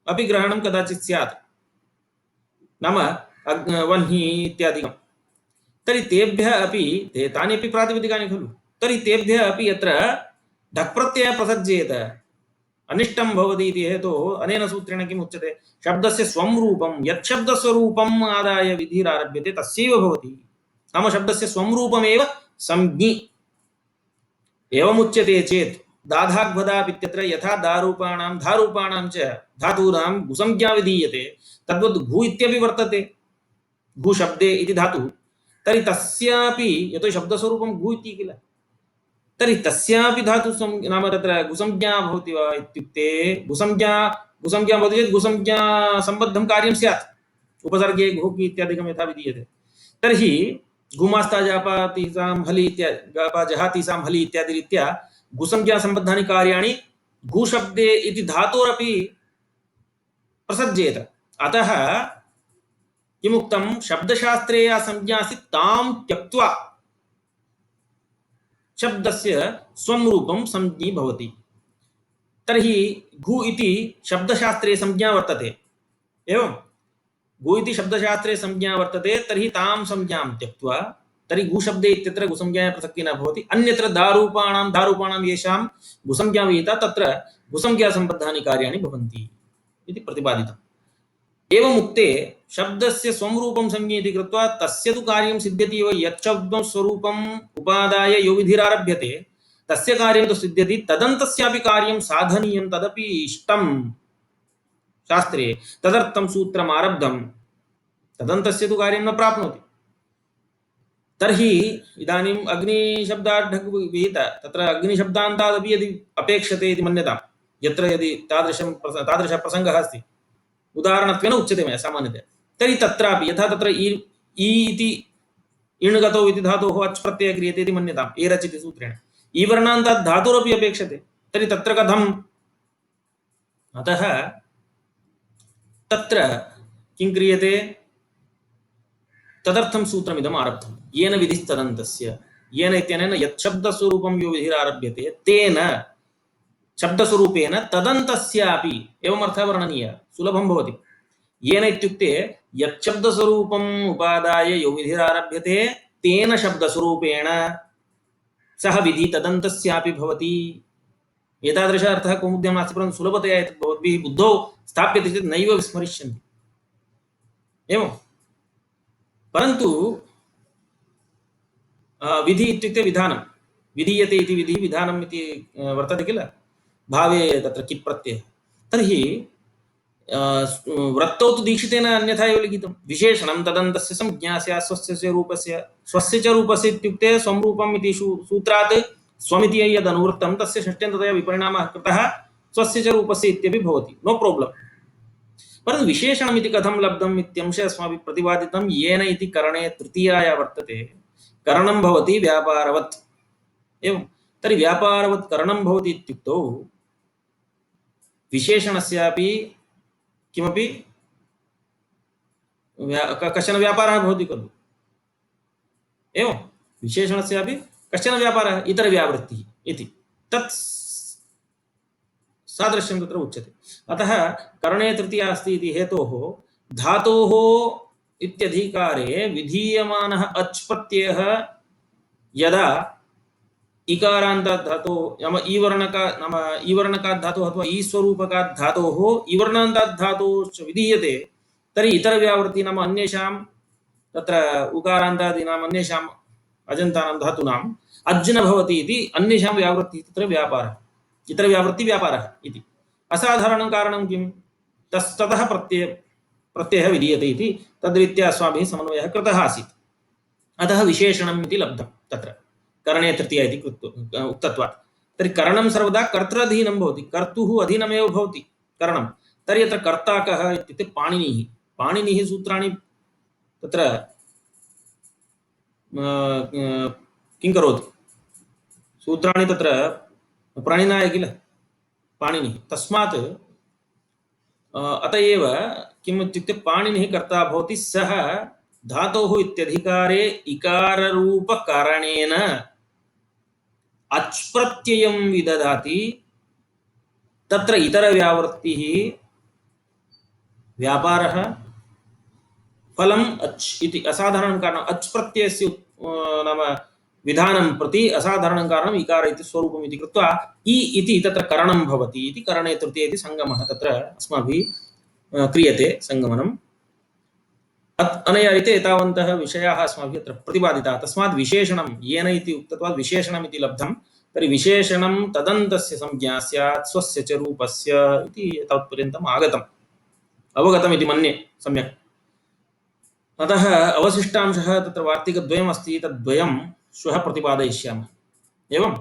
अपि ग्रहणं कदाचित् स्यात् नाम वह्नि इत्यादिकं तर्हि तेभ्यः अपि तानि अपि प्रातिपदिकानि खलु तर्हि तेभ्यः अपि यत्र ढक् प्रत्ययः प्रसज्येत अनिष्टं भवति इति हेतोः अनेन सूत्रेण किम् उच्यते शब्दस्य स्वरूपं यत् शब्दस्वरूपम् आदाय विधिरारभ्यते तस्यैव भवति नाम शब्दस्य स्वरूपमेव संज्ञि एवमुच्यते चेत् दाधाग्भदाप् इत्यत्र यथा दारूपाणां धारूपाणां च धातूनां गुसंज्ञा विधीयते तद्वत् घु इत्यपि वर्तते घु शब्दे इति धातुः तर्हि तस्यापि यतो शब्दस्वरूपं घु इति किल तर्हि तस्यापि धातु नाम तत्र गुसंज्ञा भवति वा इत्युक्ते गुसंज्ञा भवति चेत् गुसंज्ञा सम्बद्धं कार्यं स्यात् उपसर्गे घोकि इत्यादिकं यथा विधीयते तर्हि गुमास्ता जापातीसां हलि इत्यादि गापा जहातीसां हलि इत्यादि रीत्या गुसंज्ञा सम्बद्धानि कार्याणि गुशब्दे इति धातोरपि प्रसज्येत अतः किमुक्तं शब्दशास्त्रे या संज्ञा आसीत् तां त्यक्त्वा शब्दस्य स्वरूपं संज्ञी भवति तर्हि घु इति शब्दशास्त्रे संज्ञा वर्तते एवं घु इति शब्दशास्त्रे संज्ञा वर्तते तर्हि तां संज्ञां त्यक्त्वा तर्हि घुशब्दे इत्यत्र गुसंज्ञायाः प्रसक्तिः न भवति अन्यत्र दारूपाणां येषां गुसंज्ञा विहिता तत्र गुसंज्ञासम्बद्धानि कार्याणि भवन्ति इति प्रतिपादितम् एवमुक्ते शब्दस्य स्वरूपं संज्ञे इति कृत्वा तस्य तु कार्यं सिद्ध्यति एव यत् शब्दं स्वरूपम् उपादाय यो विधिरारभ्यते तस्य कार्यं तु सिद्ध्यति तदन्तस्यापि कार्यं साधनीयं तदपि इष्टं शास्त्रे तदर्थं सूत्रम् आरब्धं तदन्तस्य तु कार्यं न प्राप्नोति तर्हि इदानीम् अग्निशब्दात् ढक् विहितः तत्र अग्निशब्दान्तादपि यदि अपेक्षते इति मन्यतां यत्र यदि तादृशः प्रसङ्गः अस्ति उदाहरणत्वेन उच्यते मया सामान्यतया तर्हि तत्रापि यथा तत्र इ इति इण्गतौ इति धातोः अच् प्रत्ययः क्रियते इति मन्यताम् एरच् इति सूत्रेण ईवर्णान्तात् धातुरपि अपेक्षते तर्हि तत्र कथम् अतः तत्र किं क्रियते तदर्थं सूत्रमिदम् आरब्धं येन विधिस्तदन्तस्य येन इत्यनेन यत् शब्दस्वरूपं यो विधिरारभ्यते तेन शब्दस्वरूपेण तदन्तस्यापि एवम् अर्थः वर्णनीयः सुलभं भवति येन इत्युक्ते यत् शब्दस्वरूपम् उपादाय यो विधिरारभ्यते तेन शब्दस्वरूपेण सः विधि तदन्तस्यापि भवति एतादृश अर्थः कौमुद्यां नास्ति परन्तु सुलभतया एतत् भवद्भिः बुद्धौ स्थाप्यते चेत् नैव विस्मरिष्यन्ति एवं परन्तु विधि इत्युक्ते विधानं विधीयते इति विधिः विधानम् इति वर्तते किल भावे तत्र कित् प्रत्ययः तर्हि वृत्तौ तु दीक्षितेन अन्यथा एव लिखितं विशेषणं तदन्तस्य संज्ञा स्यात् स्वस्य च रूपस्य स्वस्य च रूपस्य इत्युक्ते स्वं रूपम् इति सूत्रात् स्वमिति यदनुवृत्तं तस्य षष्ट्यन्ततया विपरिणामः कृतः स्वस्य च रूपस्य इत्यपि भवति नो प्राब्लम् परन्तु विशेषणमिति कथं लब्धम् इत्यंशे अस्माभिः प्रतिपादितं येन इति करणे तृतीया वर्तते करणं भवति व्यापारवत् एवं तर्हि व्यापारवत् करणं भवति इत्युक्तौ विशेषणस्यापि किमपि कश्चन व्यापारः भवति खलु एवं विशेषणस्यापि कश्चन व्यापारः इतरव्यावृत्तिः इति तत् सादृश्यं तत्र उच्यते अतः करणे तृतीया अस्ति इति हेतोः धातोः इत्यधिकारे विधीयमानः अच् प्रत्ययः यदा इकारान्तात् धातोः नाम ईवर्णकात् धातोः अथवा ईस्वरूपकात् धातोः ईवर्णान्तात् धातोश्च विधीयते तर्हि इतरव्यावृत्ति नाम अन्येषां तत्र उकारान्तादीनाम् अन्येषाम् अजन्तानां धातूनाम् अज् न भवति इति अन्येषां व्यावृत्तिः तत्र व्यापारः इतरव्यावृत्ति व्यापारः इति असाधारणं कारणं किं ततः प्रत्ययः विधीयते इति तद्रीत्या अस्माभिः समन्वयः कृतः आसीत् अतः विशेषणम् इति लब्धं तत्र करणे तृतीया इति उक्तत्वात् तर्हि करणं सर्वदा कर्तृअधीनं भवति कर्तुः अधीनमेव भवति करणं तर्हि अत्र कर्ता कः इत्युक्ते पाणिनिः सूत्राणि तत्र किं करोति सूत्राणि तत्र प्रणिनाय किल पाणिनिः तस्मात् अत एव किम् इत्युक्ते पाणिनिः कर्ता भवति सः धातोः इत्यधिकारे इकाररूपकरणेन अच् प्रत्ययं विदधाति तत्र इतरव्यावृत्तिः व्यापारः फलम् अच् इति असाधारणं कारणम् अच् प्रत्ययस्य नाम विधानं प्रति असाधारणं कारणम् इकार इति स्वरूपम् इति कृत्वा इ इति तत्र करणं भवति इति करणे तृतीये इति सङ्गमः तत्र अस्माभिः क्रियते सङ्गमनम् अनया रीते एतावन्तः विषयाः अस्माभिः अत्र प्रतिपादिताः तस्मात् विशेषणं येन इति उक्तत्वात् विशेषणम् इति लब्धं तर्हि विशेषणं तदन्तस्य संज्ञा स्यात् स्वस्य च रूपस्य इति एतावत्पर्यन्तम् आगतम् अवगतम् इति मन्ये सम्यक् अतः अवशिष्टांशः तत्र वार्तिकद्वयम् अस्ति तद्वयं श्वः प्रतिपादयिष्यामः एवं